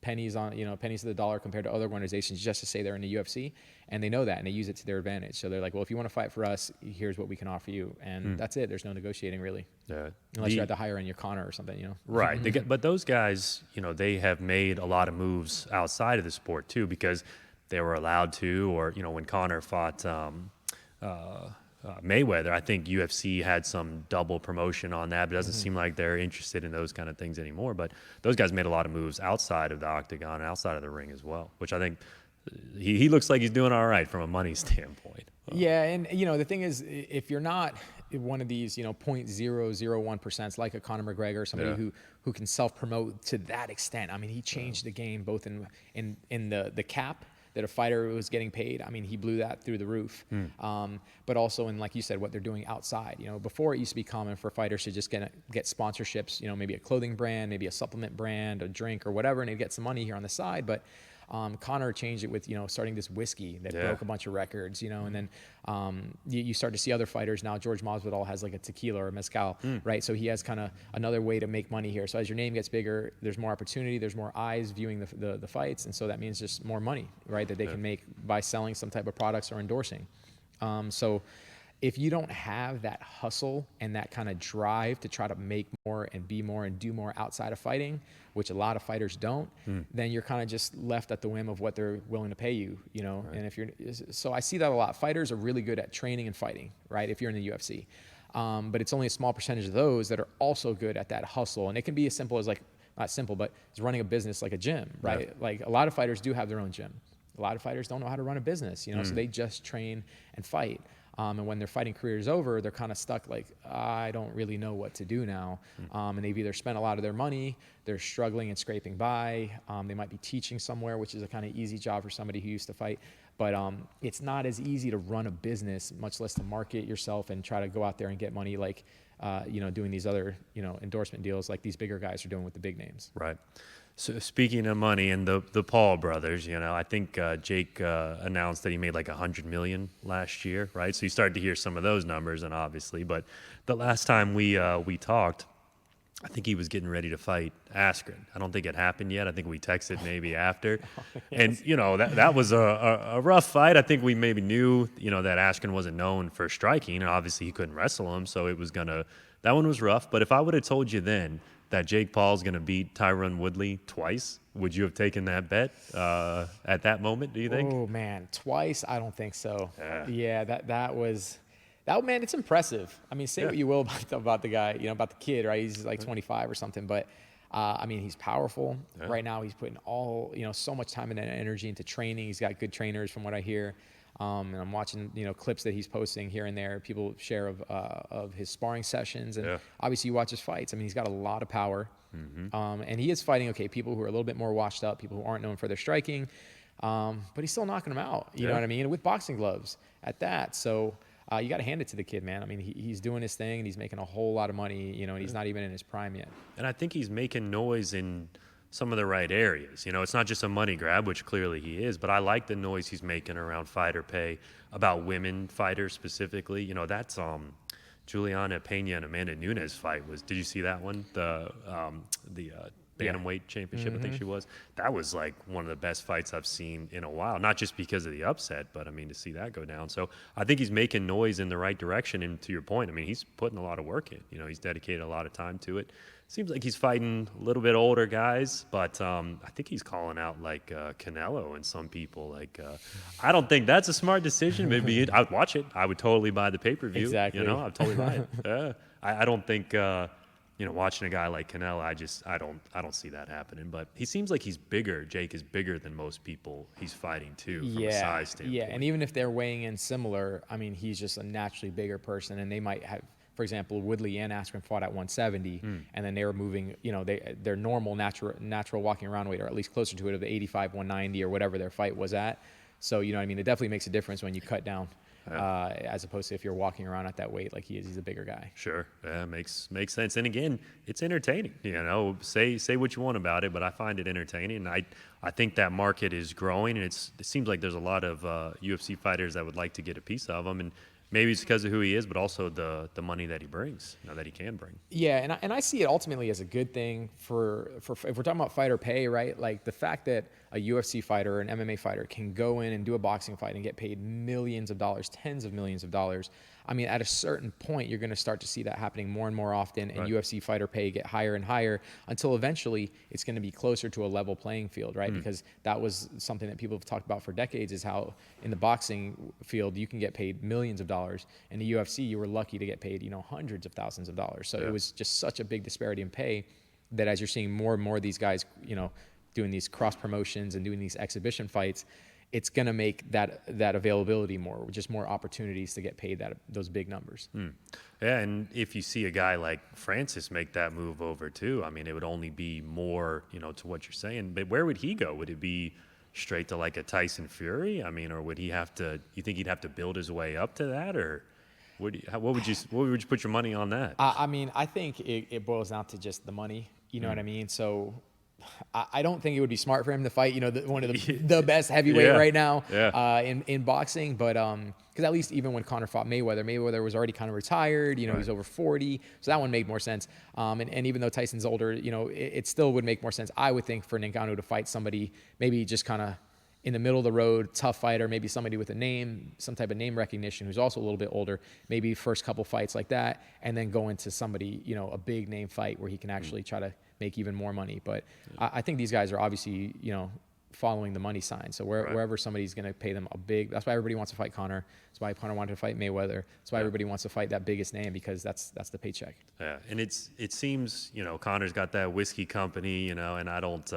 pennies to the dollar compared to other organizations just to say they're in the UFC, and they know that, and they use it to their advantage. So they're like, well, if you want to fight for us, here's what we can offer you, and that's it. There's no negotiating really, unless you're at the higher end, you're Connor or something, Right. But those guys, they have made a lot of moves outside of the sport too, because they were allowed to, or when Connor fought Mayweather, I think UFC had some double promotion on that, but it doesn't seem like they're interested in those kind of things anymore. But those guys made a lot of moves outside of the octagon, outside of the ring as well, which I think he looks like he's doing all right from a money standpoint. Yeah, and the thing is, if you're not one of these 0.001% like a Conor McGregor, somebody who can self-promote to that extent, he changed the game both in the cap that a fighter was getting paid, I mean, he blew that through the roof. But also in, like you said, what they're doing outside. Before it used to be common for fighters to just get sponsorships, maybe a clothing brand, maybe a supplement brand, a drink or whatever, and they'd get some money here on the side. But Connor changed it with, starting this whiskey that broke a bunch of records, and then you start to see other fighters now. George Masvidal has like a tequila or a mezcal, right? So he has kind of another way to make money here. So as your name gets bigger, there's more opportunity, there's more eyes viewing the fights, and so that means just more money, right, that they can make by selling some type of products or endorsing. So if you don't have that hustle and that kind of drive to try to make more and be more and do more outside of fighting, which a lot of fighters don't, then you're kind of just left at the whim of what they're willing to pay you, And so I see that a lot. Fighters are really good at training and fighting, right? If you're in the UFC, but it's only a small percentage of those that are also good at that hustle. And it can be as simple as not simple, but it's running a business like a gym, right? Like a lot of fighters do have their own gym. A lot of fighters don't know how to run a business, so they just train and fight. And when their fighting career is over, they're kind of stuck like, I don't really know what to do now. And they've either spent a lot of their money, they're struggling and scraping by. They might be teaching somewhere, which is a kind of easy job for somebody who used to fight. But it's not as easy to run a business, much less to market yourself and try to go out there and get money like, doing these other, endorsement deals like these bigger guys are doing with the big names. Right. So speaking of money and the Paul brothers, I think Jake announced that he made like $100 million last year, right? So you started to hear some of those numbers, and obviously, but the last time we talked, I think he was getting ready to fight Askren. I don't think it happened yet. I think we texted maybe after, and that was a rough fight. I think we maybe knew that Askren wasn't known for striking, and obviously he couldn't wrestle him, so it was that one was rough. But if I would have told you then that Jake Paul's going to beat Tyron Woodley twice, would you have taken that bet at that moment, do you think? Oh, man, twice? I don't think so. Yeah, man, it's impressive. I mean, say what you will about the guy, about the kid, right? He's like 25 or something, but I mean, he's powerful. Right now, he's putting so much time and energy into training. He's got good trainers from what I hear. And I'm watching, clips that he's posting here and there. People share of his sparring sessions, and obviously you watch his fights. I mean, he's got a lot of power, and he is fighting people who are a little bit more washed up, people who aren't known for their striking, but he's still knocking them out. You know what I mean? With boxing gloves at that. So you got to hand it to the kid, man. I mean, he's doing his thing, and he's making a whole lot of money. And he's not even in his prime yet. And I think he's making noise in some of the right areas. It's not just a money grab, which clearly he is, but I like the noise he's making around fighter pay, about women fighters specifically. That's Juliana Pena and Amanda Nunes fight did you see that one? The Bantamweight championship, I think she was. That was like one of the best fights I've seen in a while, not just because of the upset, but I mean, to see that go down. So I think he's making noise in the right direction. And to your point, I mean, he's putting a lot of work in. He's dedicated a lot of time to it. Seems like he's fighting a little bit older guys, but I think he's calling out like Canelo and some people. Like, I don't think that's a smart decision. Maybe I'd watch it. I would totally buy the pay-per-view. Exactly. I'd totally buy it. I don't think watching a guy like Canelo, I don't see that happening. But he seems like he's bigger. Jake is bigger than most people he's fighting too, from a size standpoint. Yeah, and even if they're weighing in similar, I mean, he's just a naturally bigger person, and they might have. For example, Woodley and Askren fought at 170, and then they were moving, their normal natural walking around weight, or at least closer to it, of the 85, 190, or whatever their fight was at. So, I mean, it definitely makes a difference when you cut down, as opposed to if you're walking around at that weight like he is. He's a bigger guy. Sure, makes sense. And again, it's entertaining. Say what you want about it, but I find it entertaining. And I think that market is growing, and it seems like there's a lot of UFC fighters that would like to get a piece of them. And maybe it's because of who he is, but also the money that he brings, that he can bring. Yeah, and I see it ultimately as a good thing for if we're talking about fighter pay, right? Like the fact that a UFC fighter or an MMA fighter can go in and do a boxing fight and get paid millions of dollars, tens of millions of dollars. I mean, at a certain point, you're going to start to see that happening more and more often, and UFC fighter pay get higher and higher until eventually it's going to be closer to a level playing field, right? Because that was something that people have talked about for decades, is how in the boxing field you can get paid millions of dollars. In the UFC, you were lucky to get paid, hundreds of thousands of dollars. So it was just such a big disparity in pay that as you're seeing more and more of these guys, doing these cross promotions and doing these exhibition fights, it's going to make that availability more, just more opportunities to get paid those big numbers. Yeah, and if you see a guy like Francis make that move over too, I mean, it would only be more, to what you're saying. But where would he go? Would it be straight to like a Tyson Fury? I mean, or would he have to? You think he'd have to build his way up to that, or what would you put your money on that? I mean, I think it boils down to just the money. You know what I mean? So I don't think it would be smart for him to fight, one of the best heavyweight right now in boxing. But because at least even when Conor fought Mayweather was already kind of retired. He's over 40, so that one made more sense. And even though Tyson's older, it still would make more sense, I would think, for Ngannou to fight somebody maybe just kind of in the middle of the road, tough fighter, maybe somebody with a name, some type of name recognition, who's also a little bit older, maybe first couple fights like that, and then go into somebody, a big name fight where he can actually try to make even more money. But I think these guys are obviously, following the money sign. So wherever somebody's going to pay them that's why everybody wants to fight Conor. That's why Conor wanted to fight Mayweather. That's why everybody wants to fight that biggest name, because that's the paycheck. Yeah, and it seems, Conor's got that whiskey company, and I don't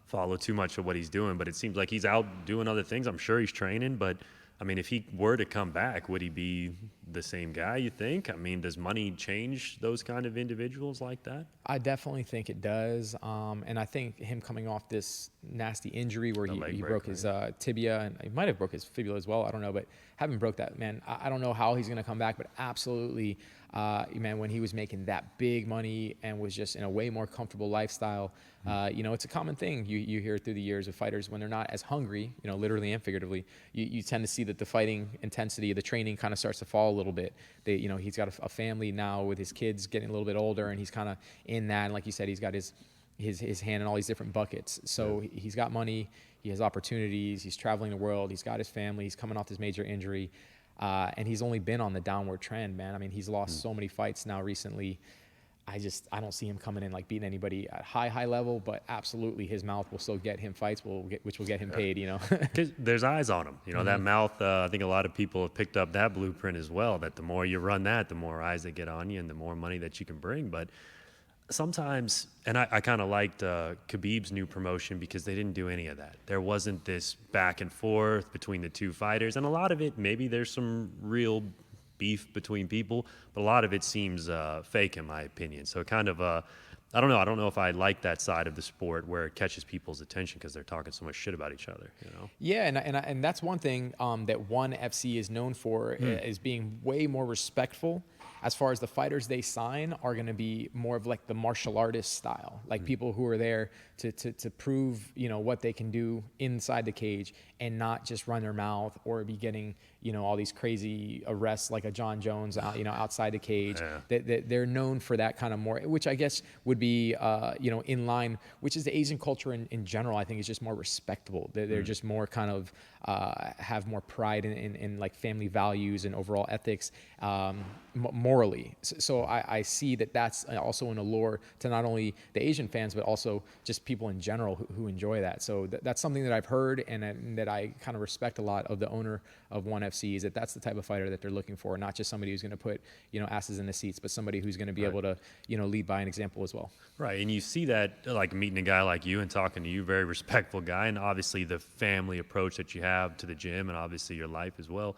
follow too much of what he's doing, but it seems like he's out doing other things. I'm sure he's training, but I mean, if he were to come back, would he be the same guy, you think? I mean, does money change those kind of individuals like that? I definitely think it does. And I think him coming off this nasty injury where he broke his tibia, and he might have broke his fibula as well, I don't know, but having broke that, man, I don't know how he's going to come back, but absolutely, man, when he was making that big money and was just in a way more comfortable lifestyle, it's a common thing you hear through the years of fighters when they're not as hungry, literally and figuratively. You tend to see that the fighting intensity, the training kind of starts to fall a little bit. He's got a family now with his kids getting a little bit older, and he's kind of in that. And like you said, he's got his hand in all these different buckets. So he's got money, he has opportunities, he's traveling the world, he's got his family, he's coming off this major injury, and he's only been on the downward trend, man. I mean, he's lost so many fights now recently. I don't see him coming in like beating anybody at high level, but absolutely his mouth will still get him fights, which will get him paid, 'Cause there's eyes on him. That mouth, I think a lot of people have picked up that blueprint as well, that the more you run that, the more eyes that get on you and the more money that you can bring. But sometimes, and I kind of liked Khabib's new promotion because they didn't do any of that. There wasn't this back and forth between the two fighters, and a lot of it, maybe there's some real beef between people, but a lot of it seems fake in my opinion. So kind of, I don't know if I like that side of the sport where it catches people's attention because they're talking so much shit about each other. Yeah, and that's one thing that ONE FC is known for, is being way more respectful. As far as the fighters they sign are going to be more of like the martial artist style, like people who are there to prove, what they can do inside the cage and not just run their mouth or be getting, all these crazy arrests like a John Jones, outside the cage. That they're known for that kind of more, which I guess would be, in line, which is the Asian culture in general. I think is just more respectable. They're just more kind of have more pride in like family values and overall ethics, morally. So I see that's also an allure to not only the Asian fans, but also just people in general who enjoy that. So that's something that I've heard and that I kind of respect a lot of the owner of ONE FC, is that's the type of fighter that they're looking for, not just somebody who's going to put, asses in the seats, but somebody who's going to be able to, lead by an example as well. Right. And you see that like meeting a guy like you and talking to you, very respectful guy, and obviously the family approach that you have to the gym and obviously your life as well.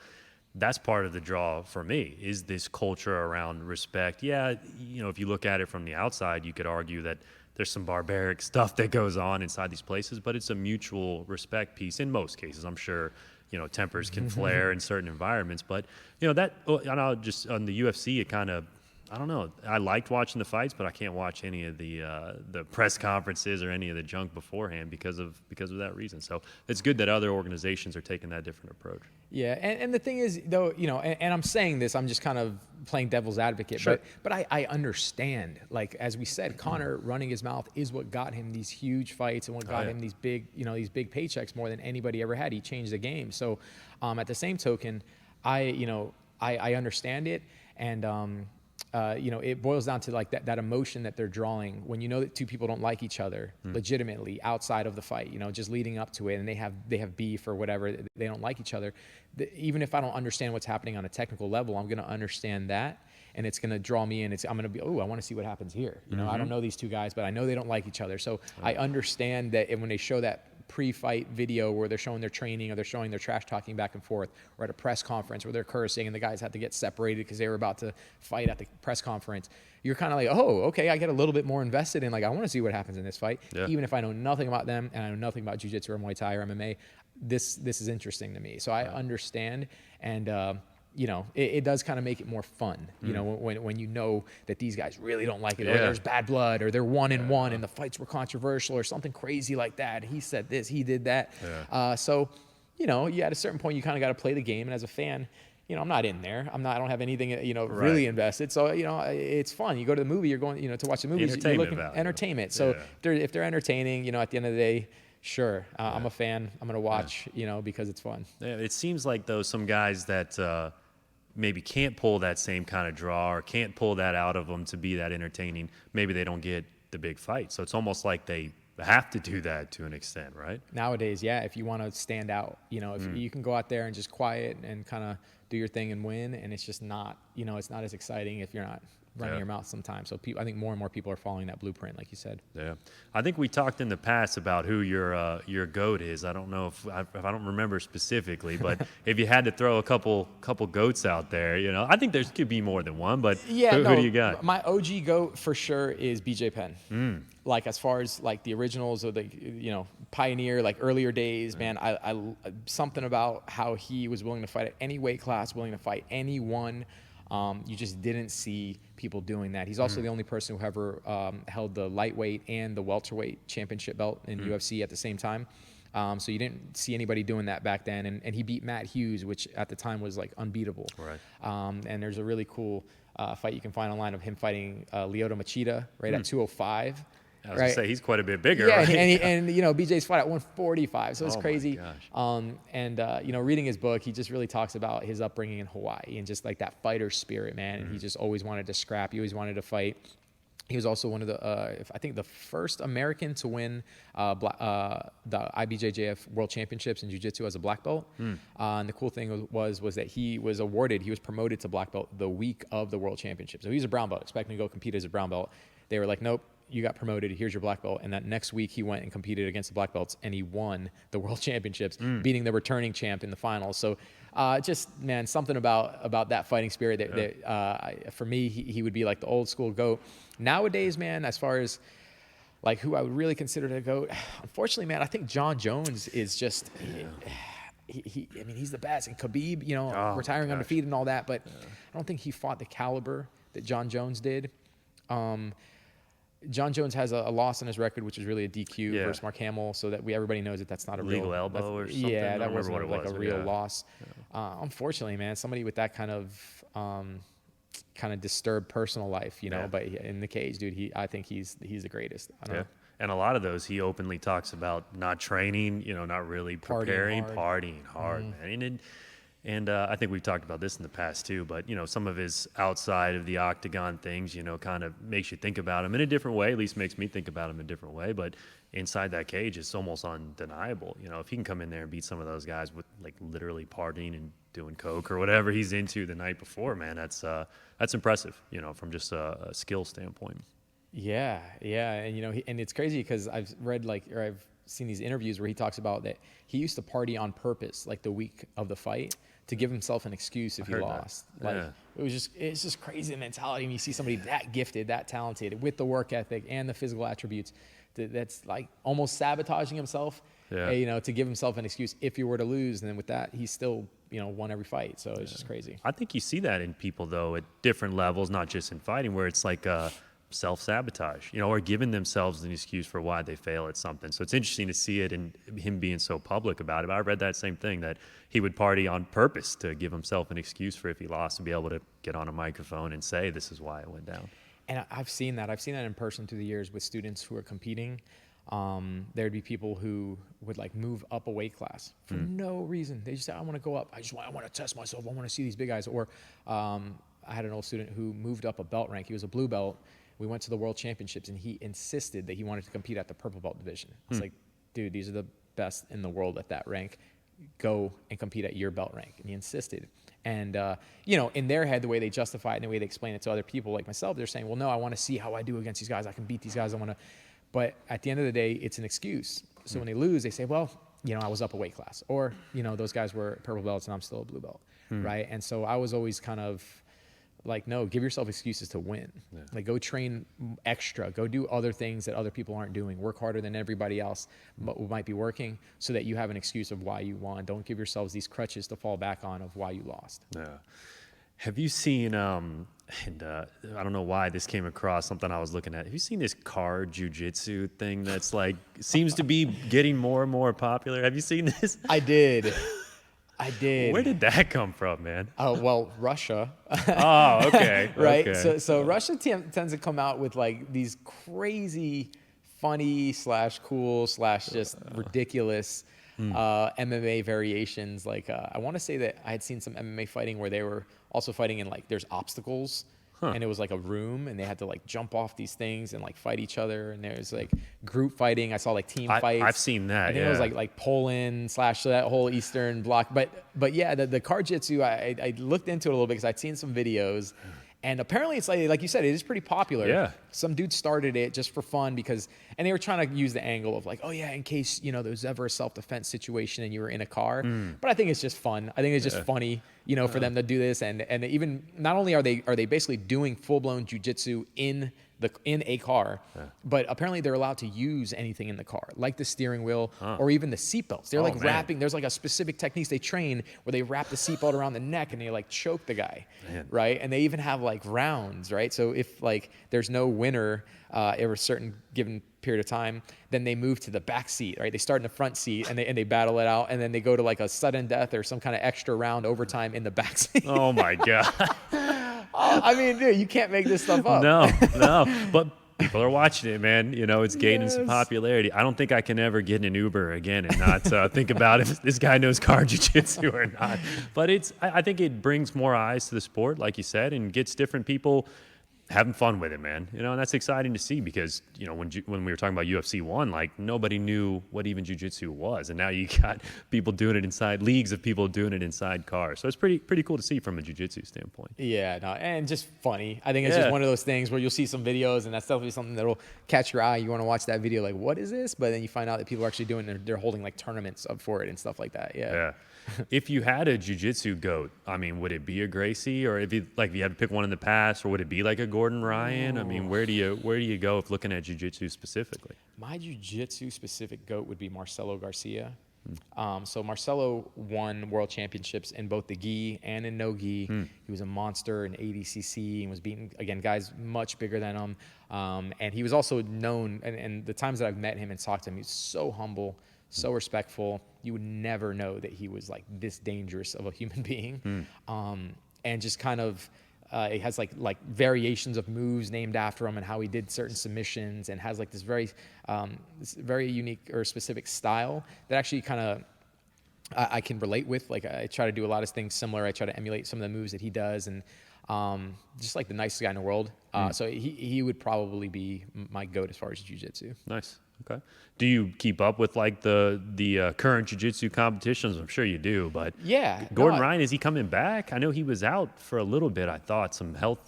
That's part of the draw for me, is this culture around respect. Yeah, if you look at it from the outside, you could argue that there's some barbaric stuff that goes on inside these places, but it's a mutual respect piece in most cases. I'm sure, tempers can flare in certain environments, but, just on the UFC, it kind of, I don't know. I liked watching the fights, but I can't watch any of the press conferences or any of the junk beforehand because of that reason. So it's good that other organizations are taking that different approach. Yeah, and the thing is, though, and I'm saying this, I'm just kind of playing devil's advocate, sure. but I understand. Like as we said, Conor running his mouth is what got him these huge fights and what got him these big paychecks more than anybody ever had. He changed the game. So at the same token, I understand it, and it boils down to like that emotion that they're drawing when that two people don't like each other legitimately outside of the fight, just leading up to it, and they have beef or whatever, they don't like each other. Even if I don't understand what's happening on a technical level, I'm going to understand that, and it's going to draw me in. I'm going to be, I want to see what happens here. I don't know these two guys, but I know they don't like each other. So I understand that when they show that pre-fight video where they're showing their training or they're showing their trash talking back and forth, or at a press conference where they're cursing and the guys had to get separated because they were about to fight at the press conference, you're kind of like, oh, okay, I get a little bit more invested in, like, I want to see what happens in this fight. Yeah. Even if I know nothing about them and I know nothing about jiu-jitsu or Muay Thai or MMA, this is interesting to me. So I understand, and you know, it does kind of make it more fun, you know, when you know that these guys really don't like it, or there's bad blood, or they're 1-1 and the fights were controversial or something crazy like that. He said this, he did that. So, you know, at a certain point, you kind of got to play the game. And as a fan, you know, I'm not in there. I don't have anything, you know, really invested. So, you know, it's fun. You go to the movie, you're going, you know, to watch the movies. You're looking at entertainment. So if they're entertaining, you know, at the end of the day, sure, I'm a fan. I'm going to watch, you know, because it's fun. Yeah, it seems like, though, some guys that maybe can't pull that same kind of draw or can't pull that out of them to be that entertaining, maybe they don't get the big fight. So it's almost like they have to do that to an extent, right? Nowadays, yeah, if you want to stand out, you know, if you can go out there and just quiet and kind of do your thing and win, and it's just not, you know, it's not as exciting if you're not running your mouth sometimes. So I think more and more people are following that blueprint, like you said. Yeah, I think we talked in the past about who your GOAT is. I don't know if I don't remember specifically, but if you had to throw a couple GOATs out there, you know, I think there could be more than one. But who do you got? My OG GOAT for sure is BJ Penn. Like, as far as like the originals or the, you know, pioneer, like earlier days, man, I something about how he was willing to fight at any weight class, willing to fight anyone. You just didn't see people doing that. He's also the only person who ever held the lightweight and the welterweight championship belt in UFC at the same time. So you didn't see anybody doing that back then. And he beat Matt Hughes, which at the time was like unbeatable. Right. And there's a really cool fight you can find online of him fighting Lyoto Machida at 205. I was going to say, he's quite a bit bigger, yeah, right? and you know, BJ's fought at 145, so it's crazy. My gosh. You know, reading his book, he just really talks about his upbringing in Hawaii and just like that fighter spirit, man. And he just always wanted to scrap. He always wanted to fight. He was also one of the, I think, the first American to win the IBJJF World Championships in Jiu-Jitsu as a black belt. And the cool thing was that he was promoted to black belt the week of the World Championships. So he was a brown belt, expecting to go compete as a brown belt. They were like, nope, you got promoted. Here's your black belt. And that next week he went and competed against the black belts, and he won the World Championships, beating the returning champ in the finals. So just, man, something about that fighting spirit that for me, he would be like the old school GOAT. Nowadays, man, as far as like who I would really consider the GOAT, unfortunately, man, I think John Jones is just, I mean, he's the best. And Khabib, you know, retiring undefeated and all that, but I don't think he fought the caliber that John Jones did. John Jones has a loss on his record, which is really a DQ versus Mark Hamill, so that everybody knows that that's not a legal elbow or something. Yeah, that wasn't like a real loss. Yeah. Unfortunately, man, somebody with that kind of disturbed personal life, you know. But in the cage, dude, I think he's the greatest. I don't know. And a lot of those, he openly talks about not training, you know, not really preparing, partying hard, man. And I think we've talked about this in the past too, but, you know, some of his outside of the octagon things, you know, kind of makes you think about him in a different way, at least makes me think about him in a different way. But inside that cage, it's almost undeniable. You know, if he can come in there and beat some of those guys with like literally partying and doing coke or whatever he's into the night before, man, that's impressive, you know, from just a skill standpoint. Yeah. And, you know, and it's crazy because I've read I've seen these interviews where he talks about that he used to party on purpose, like the week of the fight, to give himself an excuse if he lost. It's just crazy mentality when you see somebody that gifted, that talented, with the work ethic and the physical attributes, that's like almost sabotaging himself, you know, to give himself an excuse if you were to lose. And then with that, he's still, you know, won every fight. So it's just crazy. I think you see that in people, though, at different levels, not just in fighting, where it's like self-sabotage, you know, or giving themselves an excuse for why they fail at something. So it's interesting to see it in him being so public about it. But I read that same thing, that he would party on purpose to give himself an excuse for if he lost, to be able to get on a microphone and say, this is why it went down. And I've seen that in person through the years with students who are competing. There'd be people who would like move up a weight class for no reason. They just say, I want to go up. I want to test myself. I want to see these big guys. Or I had an old student who moved up a belt rank. He was a blue belt. We went to the World Championships, and he insisted that he wanted to compete at the purple belt division. I was like, dude, these are the best in the world at that rank. Go and compete at your belt rank. And he insisted. And, you know, in their head, the way they justify it and the way they explain it to other people like myself, they're saying, well, no, I want to see how I do against these guys. I can beat these guys. But at the end of the day, it's an excuse. So when they lose, they say, well, I was up a weight class, or, those guys were purple belts and I'm still a blue belt. Right. And so I was always kind of like, no, give yourself excuses to win. Yeah. Like, go train extra, go do other things that other people aren't doing, work harder than everybody else might be working, so that you have an excuse of why you won. Don't give yourselves these crutches to fall back on of why you lost. Yeah. Have you seen, I don't know why this came across something I was looking at. Have you seen this car jiu-jitsu thing that's like, seems to be getting more and more popular? Have you seen this? I did. Where did that come from, man? Oh, well, Russia. Oh, okay. Right. Okay. So Russia tends to come out with like these crazy, funny / cool / just ridiculous MMA variations. Like, I want to say that I had seen some MMA fighting where they were also fighting in like, there's obstacles. And it was like a room, and they had to like jump off these things and like fight each other. And there's like group fighting. I saw like team fights. I've seen that. I think it was like Poland / that whole Eastern bloc. But yeah, the car jitsu, I looked into it a little bit because I'd seen some videos. And apparently it's like you said, it is pretty popular. Yeah. Some dude started it just for fun and they were trying to use the angle of like, oh yeah, in case, there was ever a self-defense situation and you were in a car. But I think it's just fun. I think it's just funny, for them to do this. And even not only are they basically doing full-blown jiu-jitsu in a car, but apparently they're allowed to use anything in the car, like the steering wheel or even the seatbelts. They're wrapping. There's like a specific techniques they train where they wrap the seatbelt around the neck and they like choke the guy, right? And they even have like rounds, right? So if like there's no winner over a certain given period of time, then they move to the back seat, right? They start in the front seat and they battle it out, and then they go to like a sudden death or some kind of extra round overtime in the back seat. Oh my god. I mean, dude, you can't make this stuff up. No. But people are watching it, man. It's gaining some popularity. I don't think I can ever get in an Uber again and not think about if this guy knows car jiu-jitsu or not. But I think it brings more eyes to the sport, like you said, and gets different people having fun with it, man. And that's exciting to see because, when we were talking about UFC 1, like nobody knew what even jiu-jitsu was. And now you got people doing it inside, leagues of people doing it inside cars. So it's pretty cool to see from a jiu-jitsu standpoint. Yeah, no, and just funny. I think it's just one of those things where you'll see some videos and that's definitely something that'll catch your eye. You want to watch that video like, what is this? But then you find out that people are actually doing they're holding like tournaments up for it and stuff like that. Yeah. If you had a jiu-jitsu goat, I mean, would it be a Gracie, or if you had to pick one in the past, or would it be like a Gordon Ryan? I mean, where do you go if looking at jiu-jitsu specifically? My jiu-jitsu specific goat would be Marcelo Garcia. So Marcelo won world championships in both the gi and in no gi. He was a monster in ADCC and was beating, again, guys much bigger than him. And he was also known, and the times that I've met him and talked to him, he was so humble, so respectful. You would never know that he was like this dangerous of a human being. And just kind of, it has like variations of moves named after him and how he did certain submissions, and has like this very unique or specific style that actually kind of I can relate with. Like, I try to do a lot of things similar. I try to emulate some of the moves that he does, and just like the nicest guy in the world. So he would probably be my goat as far as jiu-jitsu. Nice. Okay. Do you keep up with like the current jiu-jitsu competitions? I'm sure you do, but Gordon Ryan, is he coming back? I know he was out for a little bit. I thought some health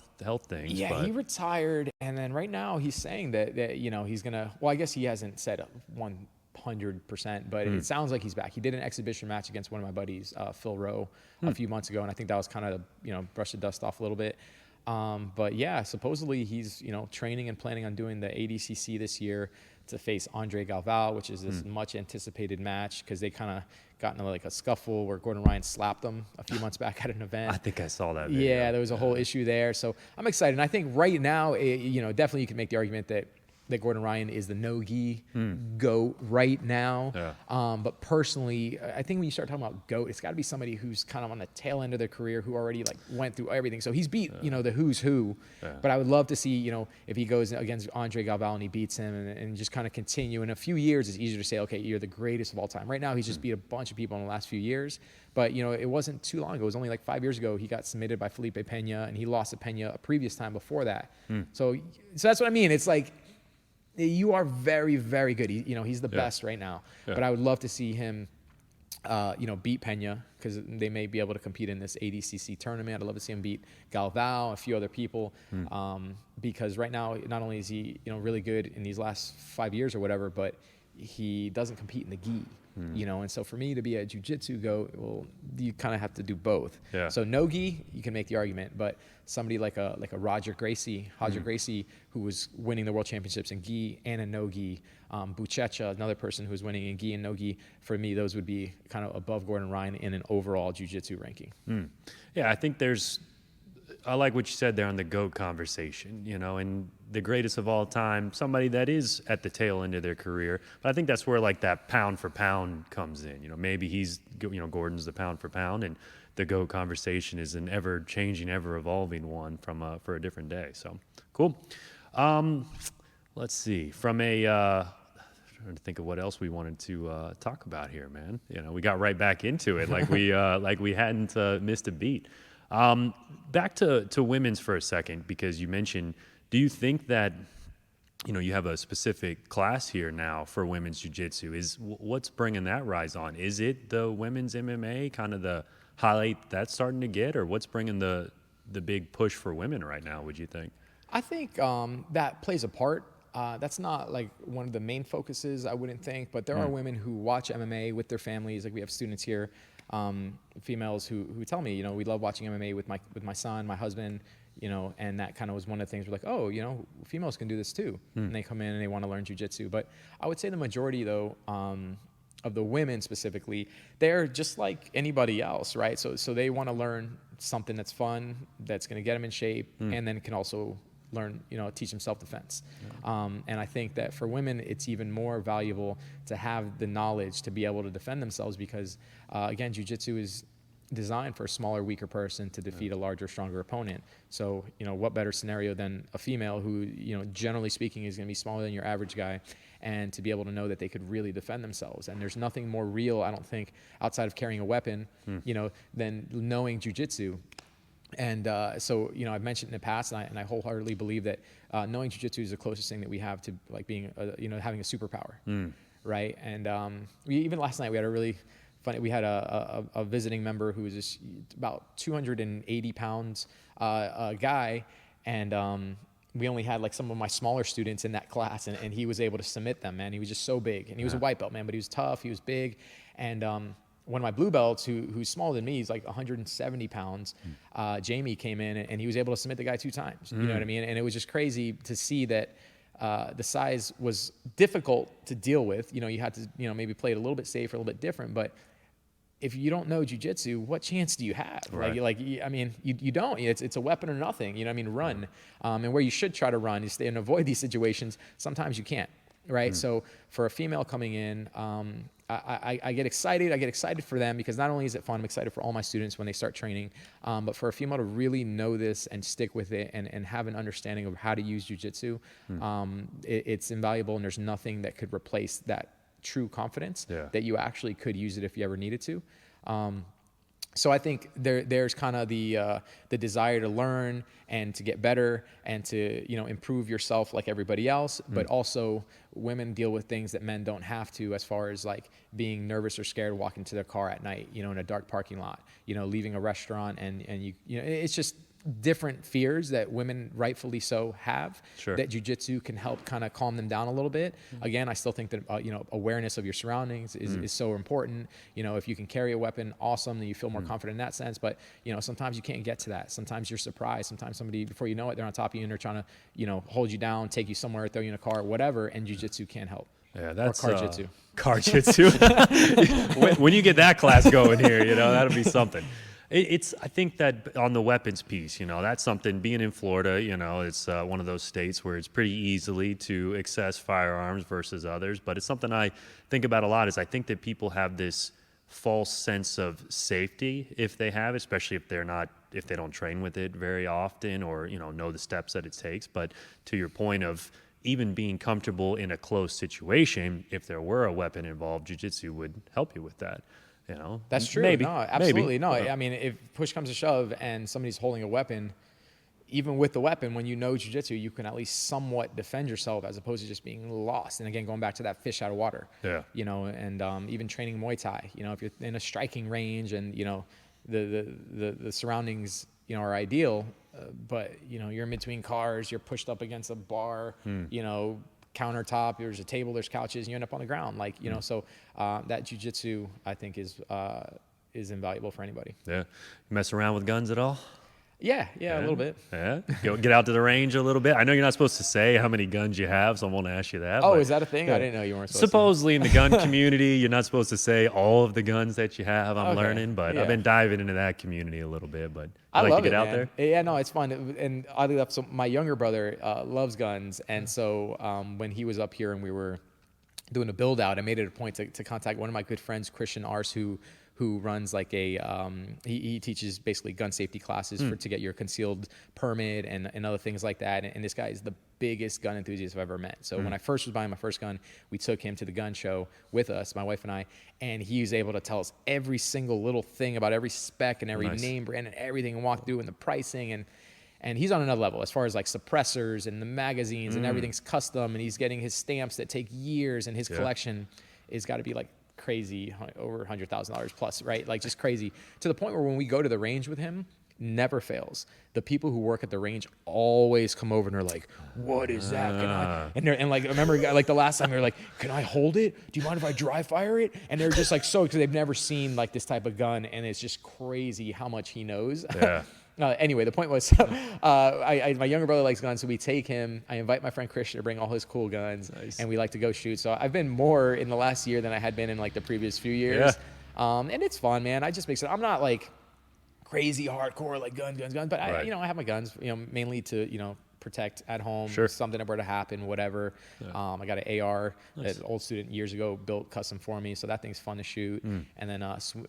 things. Yeah, but he retired, and then right now he's saying that he's gonna. Well, I guess he hasn't said 100%, but it sounds like he's back. He did an exhibition match against one of my buddies, Phil Rowe, a few months ago, and I think that was kind of brush the dust off a little bit. But yeah, supposedly he's training and planning on doing the ADCC this year to face Andre Galvao, which is this much anticipated match because they kind of got into like a scuffle where Gordon Ryan slapped him a few months back at an event. I think I saw that video. Yeah, there was a whole issue there. So I'm excited. And I think right now, definitely you can make the argument that Gordon Ryan is the no-gi GOAT right now. Yeah. But personally, I think when you start talking about GOAT, it's got to be somebody who's kind of on the tail end of their career, who already like went through everything. So he's beat, the who's who. Yeah. But I would love to see, if he goes against Andre Galvao and he beats him and just kind of continue. In a few years, it's easier to say, okay, you're the greatest of all time. Right now, he's just beat a bunch of people in the last few years. But, it wasn't too long ago. It was only like 5 years ago he got submitted by Felipe Pena, and he lost to Pena a previous time before that. So that's what I mean. It's like, you are very, very good. He's the best right now. Yeah. But I would love to see him, beat Pena, because they may be able to compete in this ADCC tournament. I'd love to see him beat Galvao, a few other people, because right now, not only is he, really good in these last 5 years or whatever, but he doesn't compete in the gi. You know, and so for me to be a jiu-jitsu goat, well, you kind of have to do both. Yeah. So no gi, you can make the argument, but somebody like a Roger Gracie, who was winning the world championships in gi and in no gi, Buchecha, another person who was winning in gi and no gi, for me, those would be kind of above Gordon Ryan in an overall jiu-jitsu ranking. Yeah, I think I like what you said there on the GOAT conversation, you know, and the greatest of all time, somebody that is at the tail end of their career. But I think that's where like that pound for pound comes in. You know, maybe Gordon's the pound for pound, and the GOAT conversation is an ever changing, ever evolving one for a different day. So cool. Let's see. From trying to think of what else we wanted to talk about here, man. You know, we got right back into it like we hadn't missed a beat. Back to women's for a second, because you mentioned, do you think that, you know, you have a specific class here now for women's jiu-jitsu? What's bringing that rise on? Is it the women's MMA kind of the highlight that's starting to get, or what's bringing the big push for women right now, would you think? I think that plays a part. That's not like one of the main focuses, I wouldn't think, but there are women who watch MMA with their families. Like we have students here, females who tell me, you know, we love watching MMA with my son, my husband, you know, and that kind of was one of the things we're like, oh, you know, females can do this too. And they come in and they want to learn jiu-jitsu. But I would say the majority though, of the women specifically, they're just like anybody else, right? So they want to learn something that's fun, that's going to get them in shape, and then can also learn, you know, teach them self-defense. And I think that for women, it's even more valuable to have the knowledge to be able to defend themselves because, again, jiu-jitsu is designed for a smaller, weaker person to defeat a larger, stronger opponent. So, you know, what better scenario than a female who, you know, generally speaking is going to be smaller than your average guy, and to be able to know that they could really defend themselves. And there's nothing more real, I don't think, outside of carrying a weapon, you know, than knowing jiu-jitsu. And so, you know, I've mentioned in the past, and I wholeheartedly believe that knowing jiu-jitsu is the closest thing that we have to like being, you know, having a superpower, right? And even last night we had a really funny. We had a visiting member who was just about 280 pounds guy, and we only had like some of my smaller students in that class, and he was able to submit them. Man, he was just so big, and he was a white belt, man, but he was tough. He was big, and one of my blue belts, who's smaller than me, he's like 170 pounds. Jamie came in and he was able to submit the guy 2 times. You know what I mean? And it was just crazy to see that the size was difficult to deal with. You know, you had to, you know, maybe play it a little bit safer, a little bit different. But if you don't know jiu-jitsu, what chance do you have? Right. I mean, you don't. It's a weapon or nothing. You know what I mean? Run. And where you should try to run is stay and avoid these situations. Sometimes you can't. Right. So for a female coming in, I get excited. I get excited for them because not only is it fun, I'm excited for all my students when they start training, but for a female to really know this and stick with it and have an understanding of how to use jiu-jitsu, it's invaluable, and there's nothing that could replace that true confidence that you actually could use it if you ever needed to. So I think there's kind of the desire to learn and to get better and to, you know, improve yourself like everybody else, but also women deal with things that men don't have to, as far as like being nervous or scared walking to their car at night, you know, in a dark parking lot, you know, leaving a restaurant, and you know, it's just different fears that women rightfully so have, that jiu-jitsu can help kind of calm them down a little bit. Again, I still think that, you know, awareness of your surroundings is so important. You know, if you can carry a weapon, awesome, then you feel more confident in that sense. But, you know, sometimes you can't get to that. Sometimes you're surprised. Sometimes somebody, before you know it, they're on top of you and they're trying to, you know, hold you down, take you somewhere, throw you in a car, whatever, and jiu-jitsu can't help. Yeah, that's Car-jitsu. Car-jitsu. when you get that class going here, you know, that'll be something. I think that on the weapons piece, you know, that's something, being in Florida, you know, it's one of those states where it's pretty easily to access firearms versus others. But it's something I think about a lot, is I think that people have this false sense of safety if they have, especially if they don't train with it very often, or, you know the steps that it takes. But to your point of even being comfortable in a close situation, if there were a weapon involved, jiu-jitsu would help you with that. You know, that's true. Maybe. No, absolutely. Maybe. No, I mean, if push comes to shove and somebody's holding a weapon, even with the weapon, when you know jiu-jitsu, you can at least somewhat defend yourself, as opposed to just being lost. And again, going back to that fish out of water, you know, and even training Muay Tai, you know, if you're in a striking range and, you know, the surroundings, you know, are ideal, but, you know, you're in between cars, you're pushed up against a bar, you know, countertop, there's a table, there's couches, and you end up on the ground. Like, you know, so that jiu-jitsu, I think, is invaluable for anybody. Yeah. You mess around with guns at all? Yeah, a little bit. Yeah. Get out to the range a little bit. I know you're not supposed to say how many guns you have, so I won't ask you that. Oh, but, is that a thing? I didn't know you weren't supposed supposedly in the gun community, you're not supposed to say all of the guns that you have. I'm Okay. learning, but I've been diving into that community a little bit. But I like love to get it, out man. there. Yeah, no, it's fun. And oddly enough, so my younger brother loves guns, and so when he was up here and we were doing a build out, I made it a point to contact one of my good friends, Christian Ars, who runs like a he teaches basically gun safety classes to get your concealed permit and other things like that. And this guy is the biggest gun enthusiast I've ever met. So when I first was buying my first gun, we took him to the gun show with us, my wife and I, and he was able to tell us every single little thing about every spec and every name brand and everything, and walk through and the pricing, and he's on another level as far as like suppressors and the magazines and everything's custom, and he's getting his stamps that take years, and his collection is got to be like crazy, over $100,000 plus, right? Like just crazy, to the point where when we go to the range with him, never fails. The people who work at the range always come over and are like, "What is that?" And like, I remember like the last time they were like, "Can I hold it? Do you mind if I dry fire it?" And they're just like because they've never seen like this type of gun, and it's just crazy how much he knows. Yeah. Anyway, the point was, my younger brother likes guns, so we take him. I invite my friend Christian to bring all his cool guns, and we like to go shoot. So I've been more in the last year than I had been in like the previous few years. And it's fun, man. I just make it. I'm not like crazy hardcore like guns, but I have my guns, mainly to protect at home. Sure. If something ever to happen, whatever. I got an AR that an old student years ago built custom for me, so that thing's fun to shoot. And then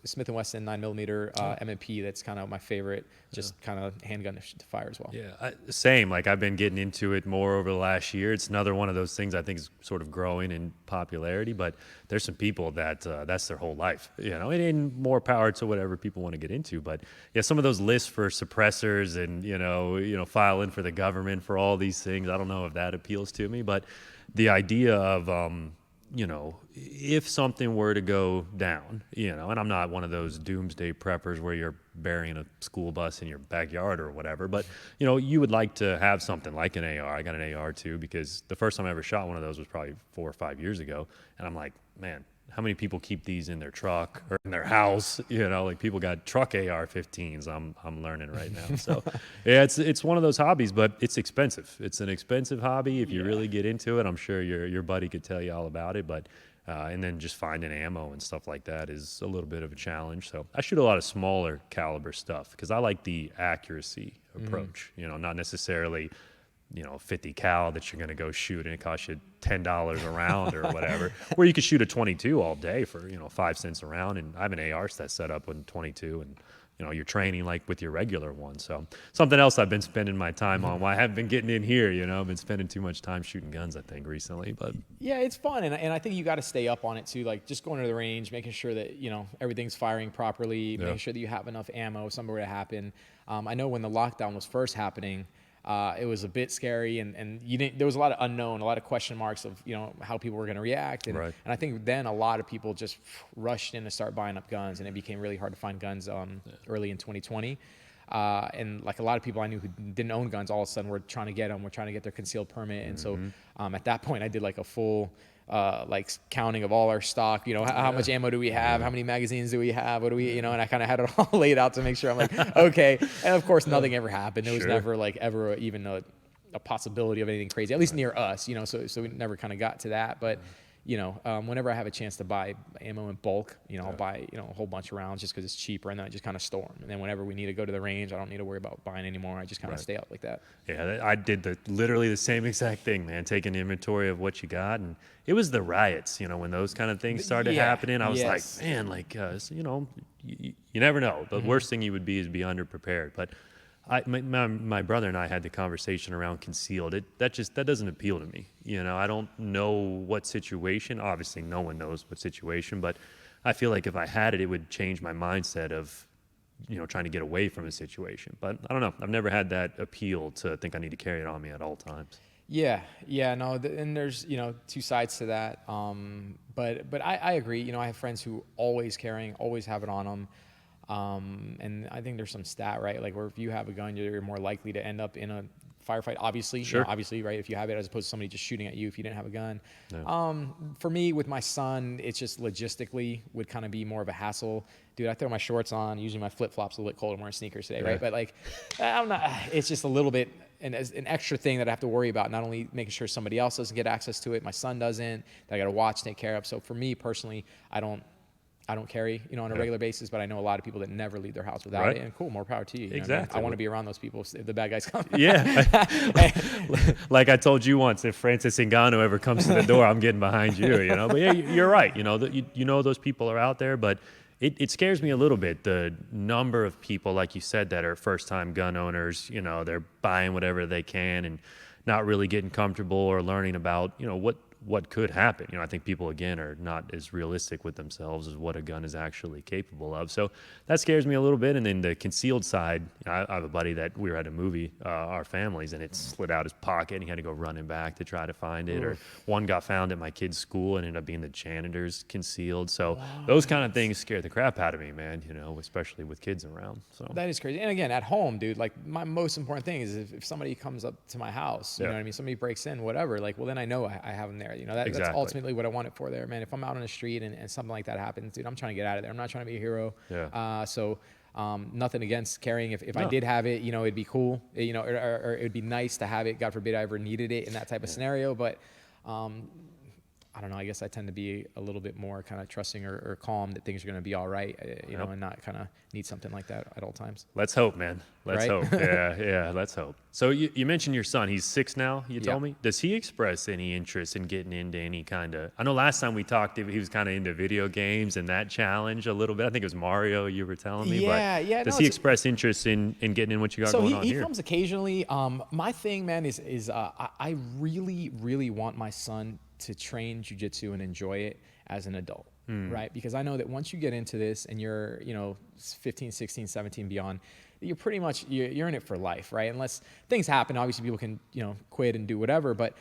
Smith & Wesson 9mm M&P, that's kind of my favorite, just kind of handgun to fire as well. Yeah, same. Like I've been getting into it more over the last year. It's another one of those things I think is sort of growing in popularity, but there's some people that that's their whole life, and more power to whatever people want to get into. But yeah, some of those lists for suppressors and, filing for the government for all these things, I don't know if that appeals to me, but the idea of, if something were to go down, and I'm not one of those doomsday preppers where you're burying a school bus in your backyard or whatever, but, you would like to have something like an AR. I got an AR too, because the first time I ever shot one of those was probably 4 or 5 years ago. And I'm like, man, how many people keep these in their truck or in their house? Like people got truck AR-15s. I'm learning right now. So yeah, it's one of those hobbies, but it's expensive. It's an expensive hobby. If you really get into it, I'm sure your buddy could tell you all about it. But and then just finding ammo and stuff like that is a little bit of a challenge. So I shoot a lot of smaller caliber stuff because I like the accuracy approach. Not necessarily 50 cal that you're going to go shoot and it costs you $10 a round or whatever, where you could shoot a 22 all day for 5 cents a round. And I have an AR that's set up with 22, and you're training like with your regular one. So something else I've been spending my time on. Why I haven't been getting in here, I've been spending too much time shooting guns, I think, recently. But yeah, it's fun, and I think you got to stay up on it too. Like just going to the range, making sure that everything's firing properly, making sure that you have enough ammo if something were to happen. I know when the lockdown was first happening, it was a bit scary, and there was a lot of unknown, a lot of question marks of how people were going to react, and I think then a lot of people just rushed in to start buying up guns, and it became really hard to find guns early in 2020. And like a lot of people I knew who didn't own guns, all of a sudden were trying to get them, were trying to get their concealed permit, and so at that point I did like a full like counting of all our stock, how much ammo do we have, how many magazines do we have, what do we, and I kind of had it all laid out to make sure I'm like, okay. And of course nothing ever happened. There was never like ever even a possibility of anything crazy, at least near us, so we never kind of got to that. But whenever I have a chance to buy ammo in bulk, I'll buy, a whole bunch of rounds just because it's cheaper, and then I just kind of store them. And then whenever we need to go to the range, I don't need to worry about buying anymore. I just kind of stay out like that. Yeah, I did literally the same exact thing, man, taking inventory of what you got. And it was the riots, when those kind of things started happening. I was like, man, like, you never know. The worst thing you would be is be underprepared. But my brother and I had the conversation around concealed. That doesn't appeal to me. I don't know what situation. Obviously, no one knows what situation. But I feel like if I had it, it would change my mindset of, trying to get away from a situation. But I don't know. I've never had that appeal to think I need to carry it on me at all times. Yeah, no, and there's two sides to that. But I agree. I have friends who always carrying, always have it on them. And I think there's some stat, right? Like where if you have a gun, you're more likely to end up in a firefight, obviously. Sure. Obviously, right? If you have it, as opposed to somebody just shooting at you if you didn't have a gun. Yeah. For me, with my son, it's just logistically would kind of be more of a hassle. Dude, I throw my shorts on, usually my flip-flops a little bit cold. I'm wearing sneakers today, right? But like, it's just a little bit, and as an extra thing that I have to worry about, not only making sure somebody else doesn't get access to it, my son doesn't, that I got to watch, take care of. So for me personally, I don't carry, on a regular basis, but I know a lot of people that never leave their house without it. And cool, more power to you. Exactly. I want to be around those people if the bad guys come. Yeah. Like I told you once, if Francis Ngannou ever comes to the door, I'm getting behind you, But yeah, you're right. Those people are out there, but it scares me a little bit, the number of people, like you said, that are first-time gun owners. They're buying whatever they can and not really getting comfortable or learning about, what could happen. I think people, again, are not as realistic with themselves as what a gun is actually capable of. So that scares me a little bit. And then the concealed side, I have a buddy that we were at a movie, our families, and it slid out his pocket and he had to go running back to try to find it. Or one got found at my kid's school and ended up being the janitor's concealed. So those kind of things scare the crap out of me, man, especially with kids around. So that is crazy. And again, at home, dude, like my most important thing is if somebody comes up to my house, you know what I mean? Somebody breaks in, whatever, like, well, then I know I have them there. That's ultimately what I want it for there, man. If I'm out on the street and something like that happens, dude, I'm trying to get out of there. I'm not trying to be a hero. Yeah. Nothing against carrying. If I did have it, it'd be cool, or it'd be nice to have it. God forbid I ever needed it in that type of scenario. But I don't know. I guess I tend to be a little bit more kind of trusting or calm that things are going to be all right, and not kind of need something like that at all times. Let's hope, man. Let's hope. Yeah, let's hope. So you mentioned your son. He's 6 now, you told me? Does he express any interest in getting into any kind of... I know last time we talked, he was kind of into video games and that challenge a little bit. I think it was Mario you were telling me. Does he express interest in getting in what you got going on here? So he comes occasionally. My thing, man, is I really, really want my son to train jiu-jitsu and enjoy it as an adult, right? Because I know that once you get into this and you're, 15, 16, 17 beyond, you're pretty much, you're in it for life, right? Unless things happen, obviously people can, quit and do whatever, but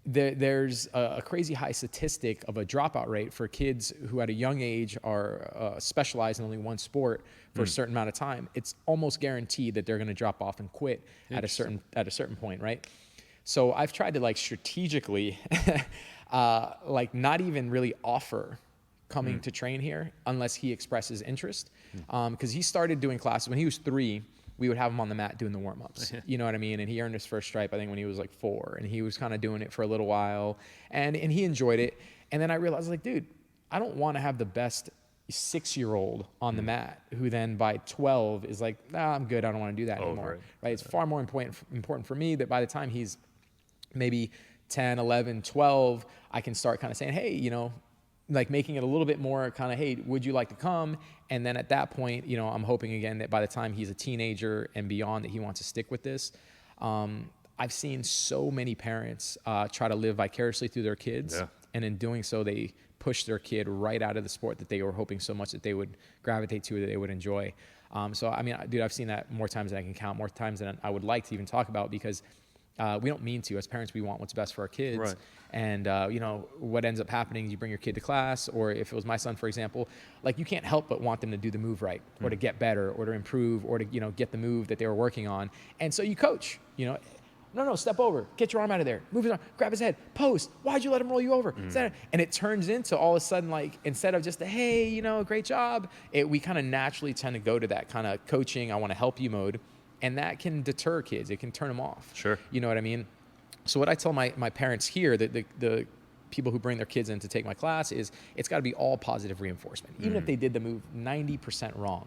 there's a crazy high statistic of a dropout rate for kids who at a young age are specialized in only one sport for a certain amount of time. It's almost guaranteed that they're going to drop off and quit at a certain point, right? So I've tried to strategically, not even really offer coming to train here unless he expresses interest. Because he started doing classes when he was 3. We would have him on the mat doing the warm-ups. You know what I mean? And he earned his first stripe, I think, when he was 4. And he was kind of doing it for a little while. And he enjoyed it. And then I realized, dude, I don't want to have the best 6-year-old on the mat who then by 12 is I'm good. I don't want to do that anymore. Right? It's far more important for me that by the time he's maybe 10, 11, 12, I can start kind of saying, hey, making it a little bit more kind of, hey, would you like to come? And then at that point, I'm hoping again that by the time he's a teenager and beyond that he wants to stick with this. I've seen so many parents try to live vicariously through their kids. Yeah. And in doing so, they push their kid right out of the sport that they were hoping so much that they would gravitate to, that they would enjoy. So, I mean, dude, I've seen that more times than I can count, more times than I would like to even talk about, because we don't mean to. As parents, we want what's best for our kids. Right. And, what ends up happening is you bring your kid to class, or if it was my son, for example, you can't help but want them to do the move right, or to get better, or to improve, or to, get the move that they were working on. And so you coach, no, step over, get your arm out of there, move his arm, grab his head, post. Why'd you let him roll you over? And it turns into all of a sudden, instead of just hey, great job, we kind of naturally tend to go to that kind of coaching, I want to help you mode. And that can deter kids. It can turn them off. Sure. You know what I mean? So what I tell my parents here, the people who bring their kids in to take my class, is it's got to be all positive reinforcement. Even if they did the move 90% wrong,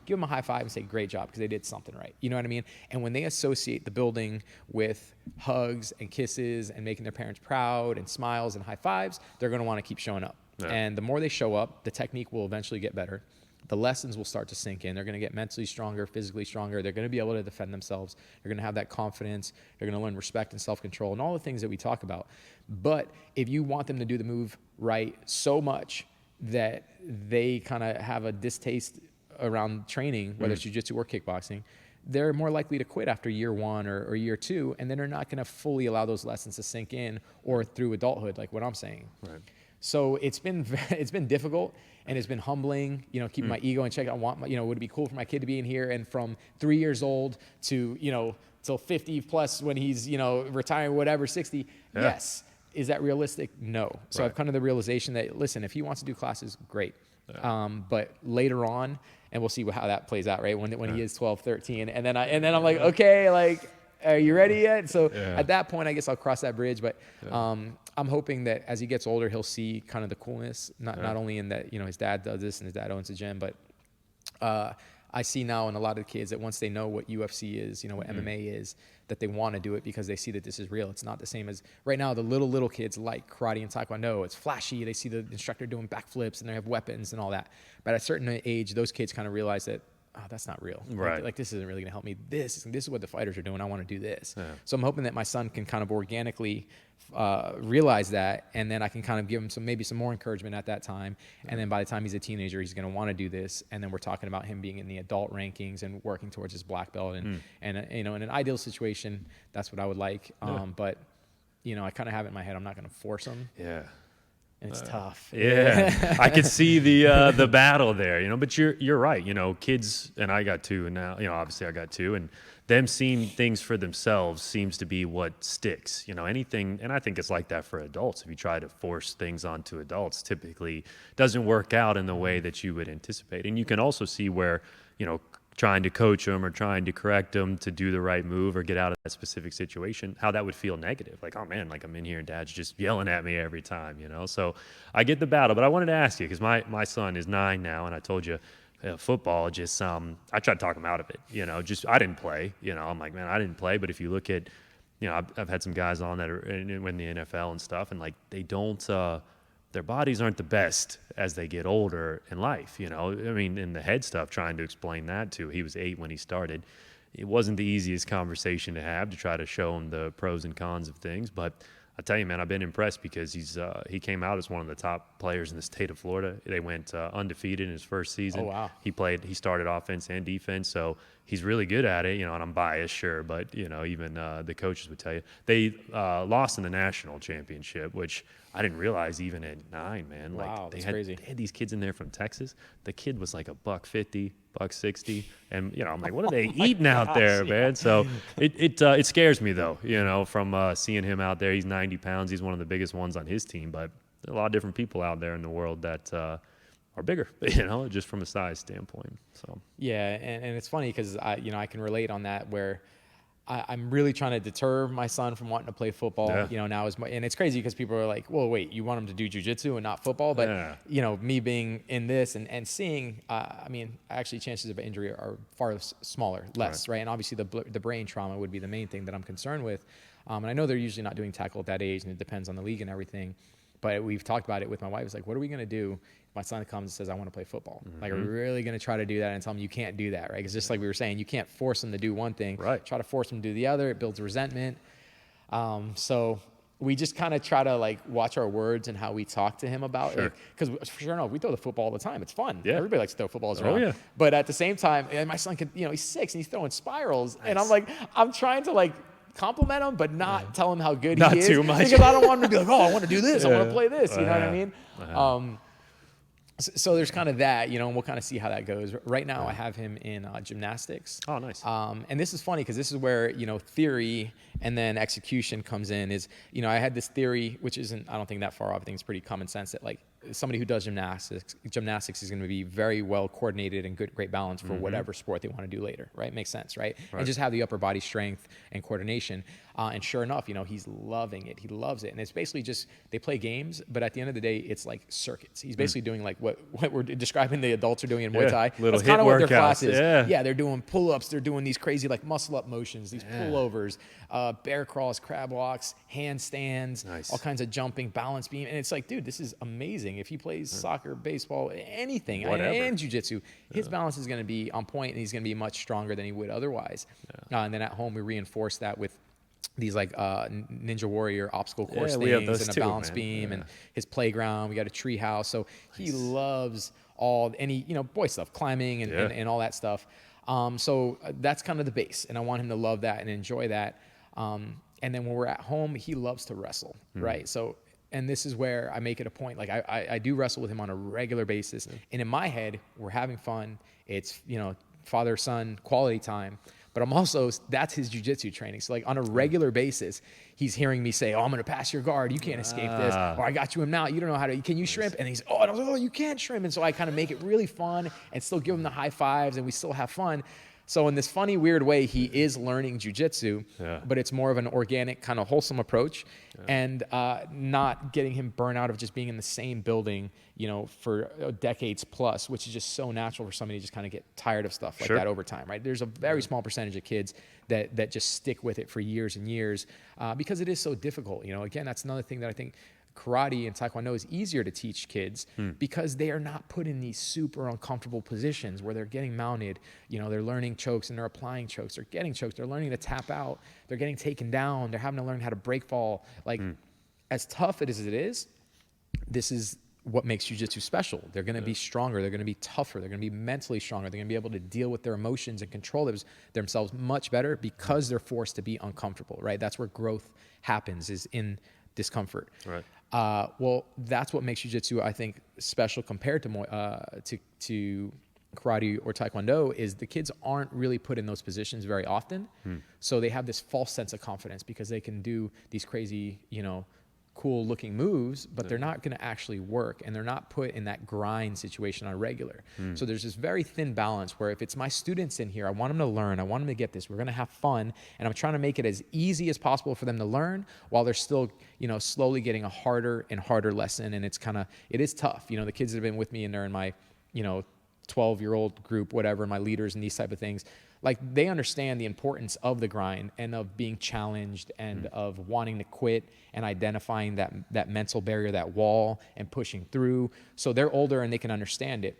give them a high five and say, great job, because they did something right. You know what I mean? And when they associate the building with hugs and kisses and making their parents proud and smiles and high fives, they're going to want to keep showing up. Yeah. And the more they show up, the technique will eventually get better. The lessons will start to sink in. They're going to get mentally stronger, physically stronger. They're going to be able to defend themselves. They're going to have that confidence. They're going to learn respect and self-control and all the things that we talk about. But if you want them to do the move right so much that they kind of have a distaste around training, whether it's jiu-jitsu or kickboxing, they're more likely to quit after year 1 or year 2, and then they're not going to fully allow those lessons to sink in or through adulthood, like what I'm saying. Right. So it's been difficult, and it's been humbling, keeping my ego in check. I want would it be cool for my kid to be in here? And from 3 years old to, till 50 plus when he's, retiring, whatever, 60. Yeah. Yes. Is that realistic? No. So I've come to the realization that, listen, if he wants to do classes, great. Yeah. But later on, and we'll see how that plays out, right? When he is 12, 13. And then I'm like, okay, like, are you ready yet? So at that point, I guess I'll cross that bridge. But I'm hoping that as he gets older, he'll see kind of the coolness, not only in that, his dad does this and his dad owns a gym, but I see now in a lot of the kids that once they know what UFC is, what MMA is, that they want to do it because they see that this is real. It's not the same as right now. The little kids like karate and taekwondo. It's flashy. They see the instructor doing backflips and they have weapons and all that. But at a certain age, those kids kind of realize that, oh, that's not real. Right. Like this isn't really going to help me. This is what the fighters are doing. I want to do this. Yeah. So I'm hoping that my son can kind of organically realize that, and then I can kind of give him maybe some more encouragement at that time. And then by the time he's a teenager, he's going to want to do this. And then we're talking about him being in the adult rankings and working towards his black belt. And in an ideal situation, that's what I would like. But I kind of have it in my head. I'm not going to force him. Yeah. And it's tough. Yeah. I could see the battle there, but you're right. Kids, and I got two, and now, obviously I got two, and them seeing things for themselves seems to be what sticks, anything. And I think it's like that for adults. If you try to force things onto adults, typically doesn't work out in the way that you would anticipate. And you can also see where, trying to coach them or trying to correct them to do the right move or get out of that specific situation, how that would feel negative. Like, oh man, like I'm in here and dad's just yelling at me every time, So I get the battle, but I wanted to ask you, because my son is 9 now, and I told you football, just I tried to talk him out of it, I didn't play, I'm like, man, I didn't play. But if you look at, I've had some guys on that are in the NFL and stuff, and like they don't, their bodies aren't the best as they get older in life, in the head stuff, trying to explain that to, he was 8 when he started. It wasn't the easiest conversation to have to try to show him the pros and cons of things. But I tell you, man, I've been impressed because he came out as one of the top players in the state of Florida. They went undefeated in his first season. Oh, wow. He started offense and defense. So he's really good at it, and I'm biased, sure. But, even the coaches would tell you. They lost in the national championship, which I didn't realize even at 9, man. Wow, like that's crazy. They had these kids in there from Texas. The kid was like $150, $160, and I'm like, what are they eating out there, man? So it scares me though, from seeing him out there. He's 90 pounds. He's one of the biggest ones on his team, but there are a lot of different people out there in the world that are bigger, just from a size standpoint. So yeah, and it's funny because I can relate on that where. I'm really trying to deter my son from wanting to play football, now and it's crazy because people are like, well, wait, you want him to do jiu-jitsu and not football? But, me being in this and seeing, actually chances of injury are far smaller, less, right? And obviously the brain trauma would be the main thing that I'm concerned with. And I know they're usually not doing tackle at that age, and it depends on the league and everything. But we've talked about it with my wife. It's like, what are we going to do if my son comes and says, I want to play football? Mm-hmm. Like, are we really going to try to do that and tell him you can't do that, right? Because just like we were saying, you can't force him to do one thing. Right. Try to force him to do the other. It builds resentment. So we just kind of try to, like, watch our words and how we talk to him about it. Because sure enough, we throw the football all the time. It's fun. Yeah. Everybody likes to throw footballs around. Yeah. But at the same time, and my son he's 6 and he's throwing spirals. Nice. And I'm like, I'm trying to, like, compliment him, but not tell him how good he is. Not too much. Because I don't want him to be like, oh, I want to do this. I want to play this. You know what I mean? So there's kind of that, and we'll kind of see how that goes. Right now, I have him in gymnastics. Oh, nice. And this is funny because this is where, theory and then execution comes in is, I had this theory, which isn't, I don't think that far off. I think it's pretty common sense that, like, somebody who does gymnastics is going to be very well coordinated and great balance for whatever sport they want to do later, right? Makes sense, right? And just have the upper body strength and coordination. And sure enough, he's loving it. He loves it. And it's basically just, they play games, but at the end of the day, it's like circuits. He's basically doing like what we're describing the adults are doing in Muay Tai. Little That's kind of what their class is. Yeah, they're doing pull-ups. They're doing these crazy like muscle-up motions, these pullovers, bear crawls, crab walks, handstands, all kinds of jumping, balance beam. And it's like, dude, this is amazing. If he plays soccer, baseball, anything, and jiu-jitsu, his balance is going to be on point, and he's going to be much stronger than he would otherwise. And then at home, we reinforce that with these like Ninja Warrior obstacle course things and a balance beam and his playground. We got a tree house. So he loves all any, boy stuff, climbing and all that stuff. So that's kind of the base. And I want him to love that and enjoy that. And then when we're at home, he loves to wrestle, right? So and this is where I make it a point. Like I do wrestle with him on a regular basis. And in my head, we're having fun. It's, father, son, quality time. But I'm also, that's his jiu-jitsu training. So like on a regular basis, he's hearing me say, oh, I'm going to pass your guard. You can't escape this. Or I got you him now. You don't know how to, can you shrimp? And he's, and I was like, oh, you can't shrimp. And so I kind of make it really fun and still give him the high fives and we still have fun. So in this funny, weird way, he is learning jiu-jitsu, but it's more of an organic, kind of wholesome approach, and not getting him burnt out of just being in the same building, for decades plus, which is just so natural for somebody to just kind of get tired of stuff like that over time, right? There's a very small percentage of kids that just stick with it for years and years because it is so difficult. Again, that's another thing that I think karate and taekwondo is easier to teach kids because they are not put in these super uncomfortable positions where they're getting mounted. They're learning chokes and they're applying chokes. They're getting chokes. They're learning to tap out. They're getting taken down. They're having to learn how to break fall. As tough as it is, this is what makes jiu-jitsu special. They're going to be stronger. They're going to be tougher. They're going to be mentally stronger. They're going to be able to deal with their emotions and control themselves much better because they're forced to be uncomfortable, right? That's where growth happens, is in discomfort. Right. Well, that's what makes jiu-jitsu, I think, special compared to karate or taekwondo, is the kids aren't really put in those positions very often. So they have this false sense of confidence because they can do these crazy, cool looking moves, but they're not going to actually work, and they're not put in that grind situation on a regular. So there's this very thin balance where if it's my students in here, I want them to learn, I want them to get this, we're going to have fun, and I'm trying to make it as easy as possible for them to learn while they're still, slowly getting a harder and harder lesson. And it is tough. The kids that have been with me and they're in my, 12-year-old group, whatever, my leaders and these type of things, like they understand the importance of the grind and of being challenged and of wanting to quit and identifying that mental barrier, that wall, and pushing through. So they're older and they can understand it,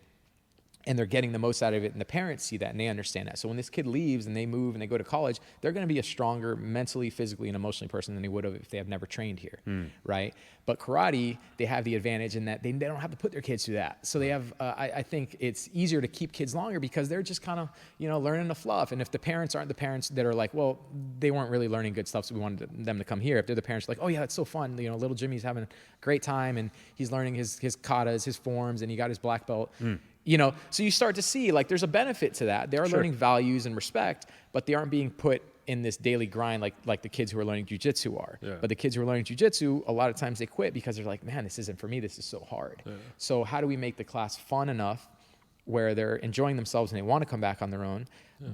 and they're getting the most out of it, and the parents see that and they understand that. So when this kid leaves and they move and they go to college, they're going to be a stronger mentally, physically, and emotionally person than they would have if they have never trained here, right? But karate, they have the advantage in that they don't have to put their kids through that. So they have, I think it's easier to keep kids longer because they're just kind of, learning the fluff. And if the parents aren't the parents that are like, well, they weren't really learning good stuff, so we wanted them to come here. If they're the parents like, oh yeah, it's so fun. Little Jimmy's having a great time and he's learning his katas, his forms, and he got his black belt. So you start to see like there's a benefit to that. They are learning values and respect, but they aren't being put in this daily grind like the kids who are learning jiu-jitsu are. But the kids who are learning jiu-jitsu, a lot of times they quit because they're like, man, this isn't for me. This is so hard. So how do we make the class fun enough where they're enjoying themselves and they want to come back on their own,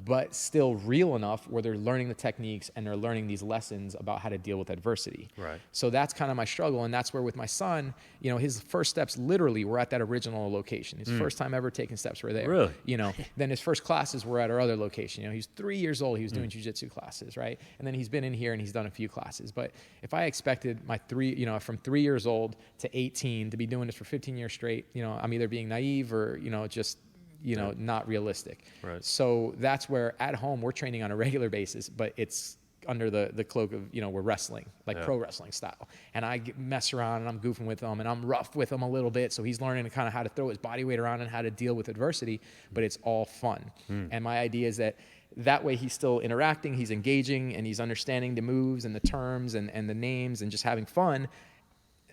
but still real enough where they're learning the techniques and they're learning these lessons about how to deal with adversity. Right. So that's kind of my struggle. And that's where with my son, his first steps literally were at that original location. His first time ever taking steps were there. Really? Then his first classes were at our other location. He's 3 years old. He was doing jiu-jitsu classes, right? And then he's been in here and he's done a few classes. But if I expected my from 3 years old to 18 to be doing this for 15 years straight, I'm either being naive or, just not realistic. Right. So that's where at home we're training on a regular basis, but it's under the cloak of, we're wrestling, like pro wrestling style. And I mess around and I'm goofing with him and I'm rough with him a little bit. So he's learning to kind of how to throw his body weight around and how to deal with adversity, but it's all fun. And my idea is that way he's still interacting, he's engaging, and he's understanding the moves and the terms and the names and just having fun.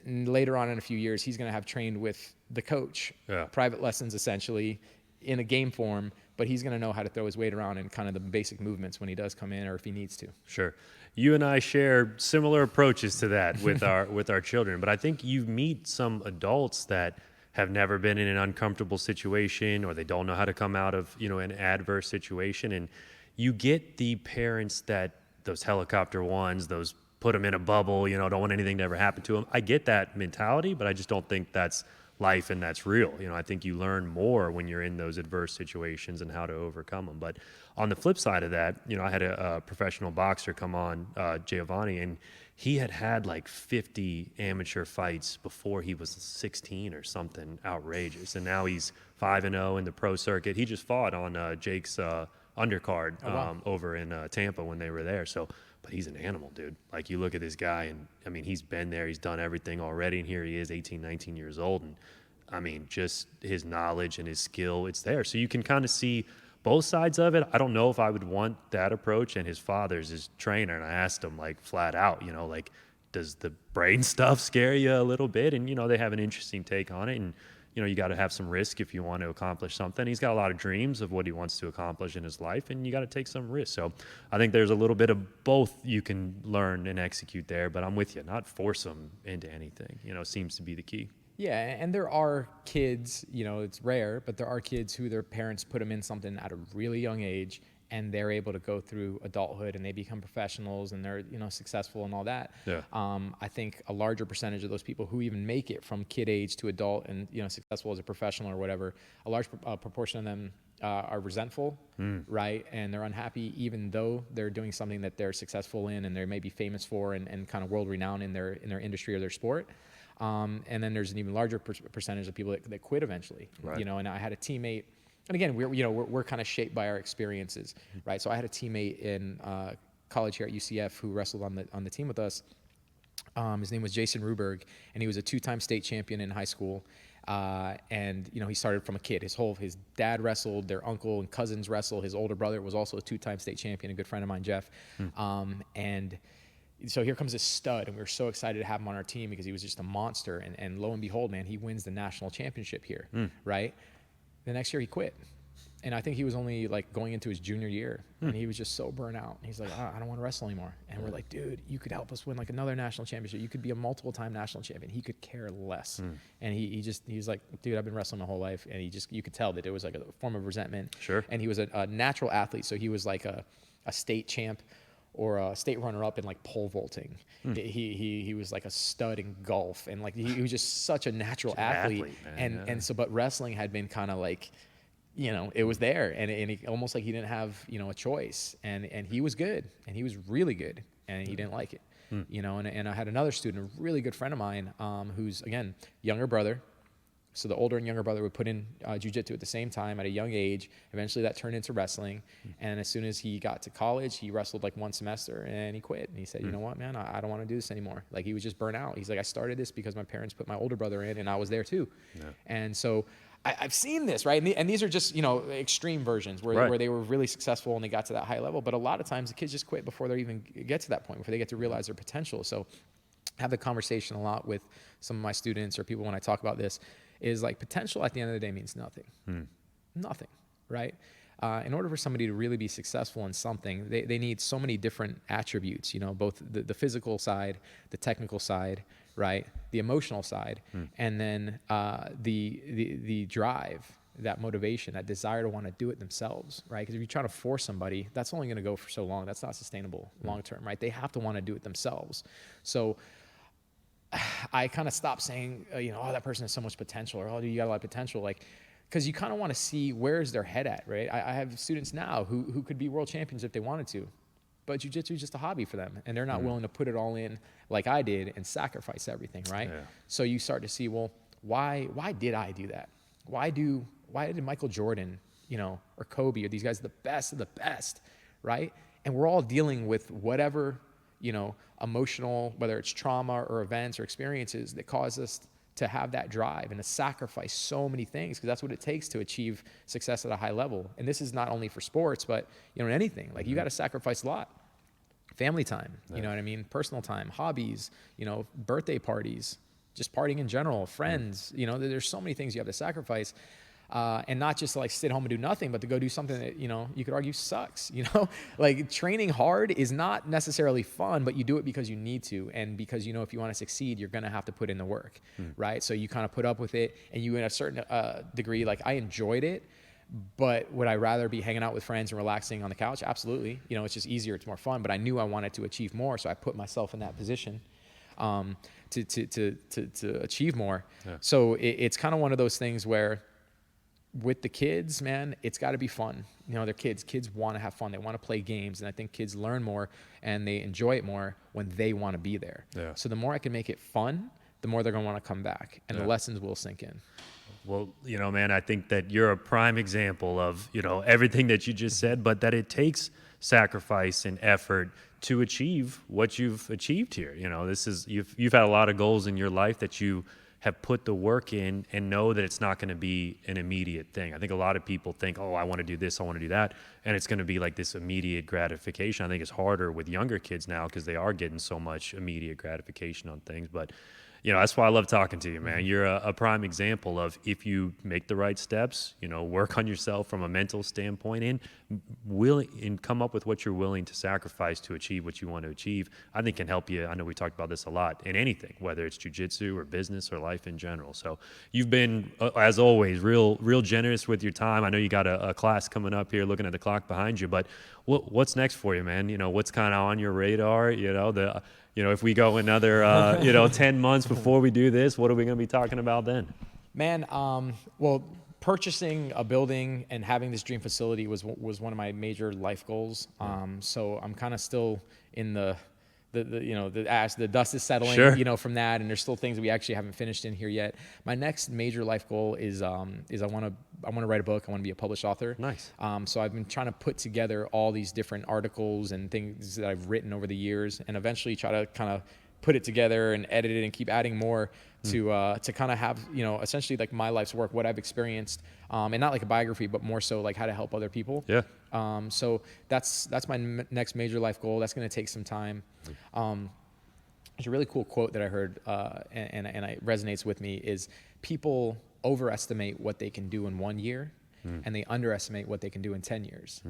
And later on in a few years, he's going to have trained with the coach, private lessons essentially, in a game form, but he's going to know how to throw his weight around and kind of the basic movements when he does come in or if he needs to. Sure. You and I share similar approaches to that with our children, but I think you meet some adults that have never been in an uncomfortable situation or they don't know how to come out of, an adverse situation, and you get the parents that those helicopter ones, those put them in a bubble, don't want anything to ever happen to them. I get that mentality, but I just don't think that's life and that's real. I think you learn more when you're in those adverse situations and how to overcome them. But on the flip side of that, I had a professional boxer come on, Giovanni, and he had like 50 amateur fights before he was 16 or something outrageous. And now he's 5-0 in the pro circuit. He just fought on Jake's undercard over in Tampa when they were there. So, but he's an animal, dude. Like, you look at this guy, and, I mean, he's been there. He's done everything already, and here he is, 18, 19 years old. And, I mean, just his knowledge and his skill, it's there. So you can kind of see both sides of it. I don't know if I would want that approach. And his father's his trainer, and I asked him, like, flat out, like, does the brain stuff scare you a little bit? And, they have an interesting take on it. And, you got to have some risk if you want to accomplish something. He's got a lot of dreams of what he wants to accomplish in his life, and you got to take some risk. So I think there's a little bit of both you can learn and execute there, but I'm with you. Not force them into anything, seems to be the key. Yeah, and there are kids, it's rare, but there are kids who their parents put them in something at a really young age, and they're able to go through adulthood and they become professionals and they're, successful and all that. Yeah. I think a larger percentage of those people who even make it from kid age to adult and, successful as a professional or whatever, a large proportion of them are resentful, right? And they're unhappy even though they're doing something that they're successful in and they may be famous for and kind of world renowned in their industry or their sport. And then there's an even larger percentage of people that quit eventually, right. And I had a teammate. And again, we're kind of shaped by our experiences, right? So I had a teammate in college here at UCF who wrestled on the team with us. His name was Jason Ruberg, and he was a 2-time state champion in high school. And he started from a kid. His dad wrestled, their uncle and cousins wrestled. His older brother was also a 2-time state champion, a good friend of mine, Jeff. And so here comes this stud, and we were so excited to have him on our team because he was just a monster. And lo and behold, man, he wins the national championship here, right? The next year he quit. And I think he was only like going into his junior year and he was just so burnt out. He's like, I don't want to wrestle anymore. And we're like, dude, you could help us win like another national championship. You could be a multiple-time national champion. He could care less. And he's like, dude, I've been wrestling my whole life. And you could tell that it was like a form of resentment. Sure. And he was a natural athlete. So he was like a state champ or a state runner-up in like pole vaulting. He was like a stud in golf, and like he was just such a natural athlete. And so, but wrestling had been kind of like, it was there, and he, almost like he didn't have a choice. And he was good, and he was really good, and he didn't like it. And I had another student, a really good friend of mine, who's again younger brother. So the older and younger brother would put in jiu-jitsu at the same time at a young age. Eventually that turned into wrestling. And as soon as he got to college, he wrestled like one semester and he quit. And he said, you know what, man, I don't want to do this anymore. Like he was just burnt out. He's like, I started this because my parents put my older brother in and I was there too. Yeah. And so I've seen this, right? And these are just, extreme versions where they were really successful and they got to that high level. But a lot of times the kids just quit before they even get to that point, before they get to realize their potential. So I have the conversation a lot with some of my students or people when I talk about this. Is like potential at the end of the day means nothing. Nothing, right? In order for somebody to really be successful in something, they need so many different attributes, both the physical side, the technical side, right? The emotional side, and then the drive, that motivation, that desire to want to do it themselves, right? Because if you're trying to force somebody, that's only going to go for so long. That's not sustainable long term, right? They have to want to do it themselves. So I kind of stopped saying, oh, that person has so much potential, or oh, you got a lot of potential, like, because you kind of want to see where's their head at, right? I have students now who could be world champions if they wanted to, but jiu-jitsu is just a hobby for them, and they're not willing to put it all in like I did and sacrifice everything, right? Yeah. So you start to see, well, why did I do that? Why did Michael Jordan, or Kobe, or these guys, the best of the best, right? And we're all dealing with whatever, emotional, whether it's trauma or events or experiences that cause us to have that drive and to sacrifice so many things, because that's what it takes to achieve success at a high level. And this is not only for sports, but in anything. Like you got to sacrifice a lot. Family time, you know what I mean? Personal time, hobbies, birthday parties, just partying in general, friends, there's so many things you have to sacrifice. And not just like sit home and do nothing, but to go do something that, you could argue sucks, like training hard is not necessarily fun, but you do it because you need to. And because, if you want to succeed, you're going to have to put in the work, right? So you kind of put up with it, and you, in a certain degree, like I enjoyed it, but would I rather be hanging out with friends and relaxing on the couch? Absolutely. It's just easier. It's more fun, but I knew I wanted to achieve more. So I put myself in that position, to achieve more. Yeah. So it's kind of one of those things where, with the kids, man, it's got to be fun. They're kids. Kids want to have fun. They want to play games. And I think kids learn more and they enjoy it more when they want to be there. Yeah. So the more I can make it fun, the more they're going to want to come back, and the lessons will sink in. Well, man, I think that you're a prime example of, everything that you just said, but that it takes sacrifice and effort to achieve what you've achieved here. This is, you've had a lot of goals in your life that you have put the work in and know that it's not going to be an immediate thing. I think a lot of people think, oh, I want to do this, I want to do that, and it's going to be like this immediate gratification. I think it's harder with younger kids now because they are getting so much immediate gratification on things. But that's why I love talking to you, man. You're a prime example of, if you make the right steps, work on yourself from a mental standpoint and come up with what you're willing to sacrifice to achieve what you want to achieve, I think can help you. I know we talked about this a lot in anything, whether it's jiu-jitsu or business or life in general. So you've been, as always, real generous with your time. I know you got a class coming up here, looking at the clock behind you, but what's next for you, man? What's kind of on your radar? If we go another, 10 months before we do this, what are we going to be talking about then? Man, well, purchasing a building and having this dream facility was one of my major life goals. So I'm kind of still in the dust is settling, sure. From that, and there's still things that we actually haven't finished in here yet. My next major life goal is I want to write a book. I want to be a published author. Nice. So I've been trying to put together all these different articles and things that I've written over the years, and eventually try to kind of put it together and edit it and keep adding more to kind of have, essentially like my life's work, what I've experienced, and not like a biography, but more so like how to help other people. Yeah. So that's my next major life goal. That's going to take some time. There's a really cool quote that I heard, and it resonates with me, is people overestimate what they can do in 1 year, and they underestimate what they can do in 10 years,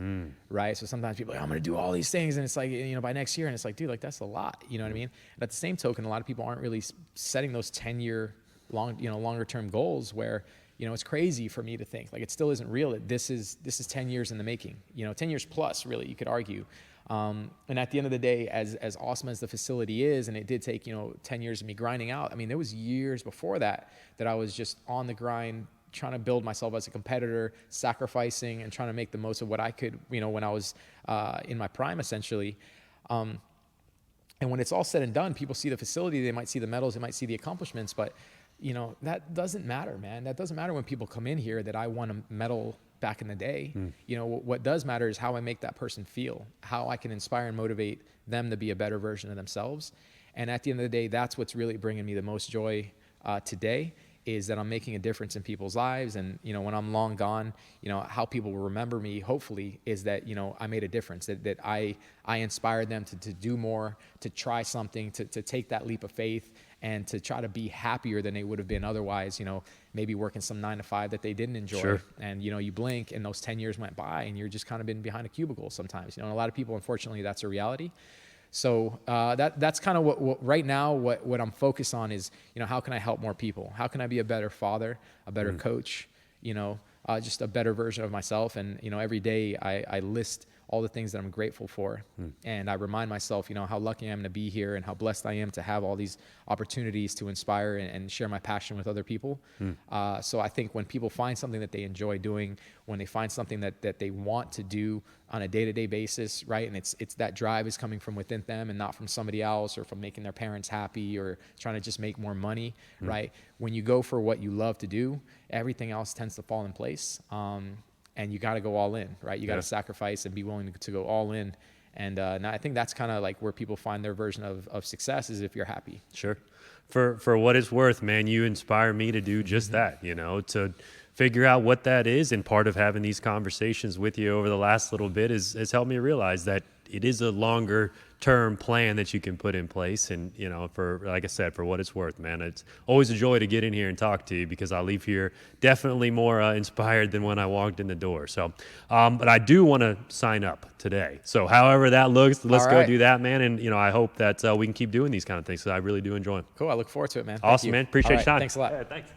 right? So sometimes people are like, I'm going to do all these things, and it's like, by next year, and it's like, dude, like that's a lot, you know what I mean? But at the same token, a lot of people aren't really setting those 10-year longer term goals where, it's crazy for me to think, like, it still isn't real that this is 10 years in the making, 10 years plus, really, you could argue. And at the end of the day, as awesome as the facility is, and it did take, 10 years of me grinding out. I mean, there was years before that I was just on the grind, trying to build myself as a competitor, sacrificing and trying to make the most of what I could, when I was in my prime, essentially. And when it's all said and done, people see the facility, they might see the medals, they might see the accomplishments, but that doesn't matter, man. That doesn't matter when people come in here that I won a medal back in the day. What does matter is how I make that person feel, how I can inspire and motivate them to be a better version of themselves. And at the end of the day, that's what's really bringing me the most joy today, is that I'm making a difference in people's lives. And, when I'm long gone, how people will remember me, hopefully, is that, I made a difference, that I inspired them to do more, to try something, to take that leap of faith, and to try to be happier than they would have been otherwise, maybe working some 9 to 5 that they didn't enjoy. Sure. And, you blink and those 10 years went by and you're just kind of been behind a cubicle sometimes, and a lot of people, unfortunately, that's a reality. So that's kind of what right now, what I'm focused on is, how can I help more people? How can I be a better father, a better coach, just a better version of myself? And, every day I list all the things that I'm grateful for. And I remind myself, how lucky I am to be here and how blessed I am to have all these opportunities to inspire and share my passion with other people. So I think when people find something that they enjoy doing, when they find something that they want to do on a day-to-day basis, right? And it's that drive is coming from within them and not from somebody else or from making their parents happy or trying to just make more money, right? When you go for what you love to do, everything else tends to fall in place. And you got to go all in, right? You got to sacrifice and be willing to go all in. And I think that's kind of like where people find their version of success, is if you're happy. Sure. For what it's worth, man, you inspire me to do just that, to figure out what that is. And part of having these conversations with you over the last little bit has helped me realize that it is a longer term plan that you can put in place. And, for, like I said, for what it's worth, man, it's always a joy to get in here and talk to you, because I leave here definitely more inspired than when I walked in the door. So, but I do want to sign up today. So however that looks, let's go do that, man. And, I hope that we can keep doing these kind of things, because I really do enjoy them. Cool. I look forward to it, man. Awesome, man. Appreciate your time. Thanks a lot. Yeah, thanks.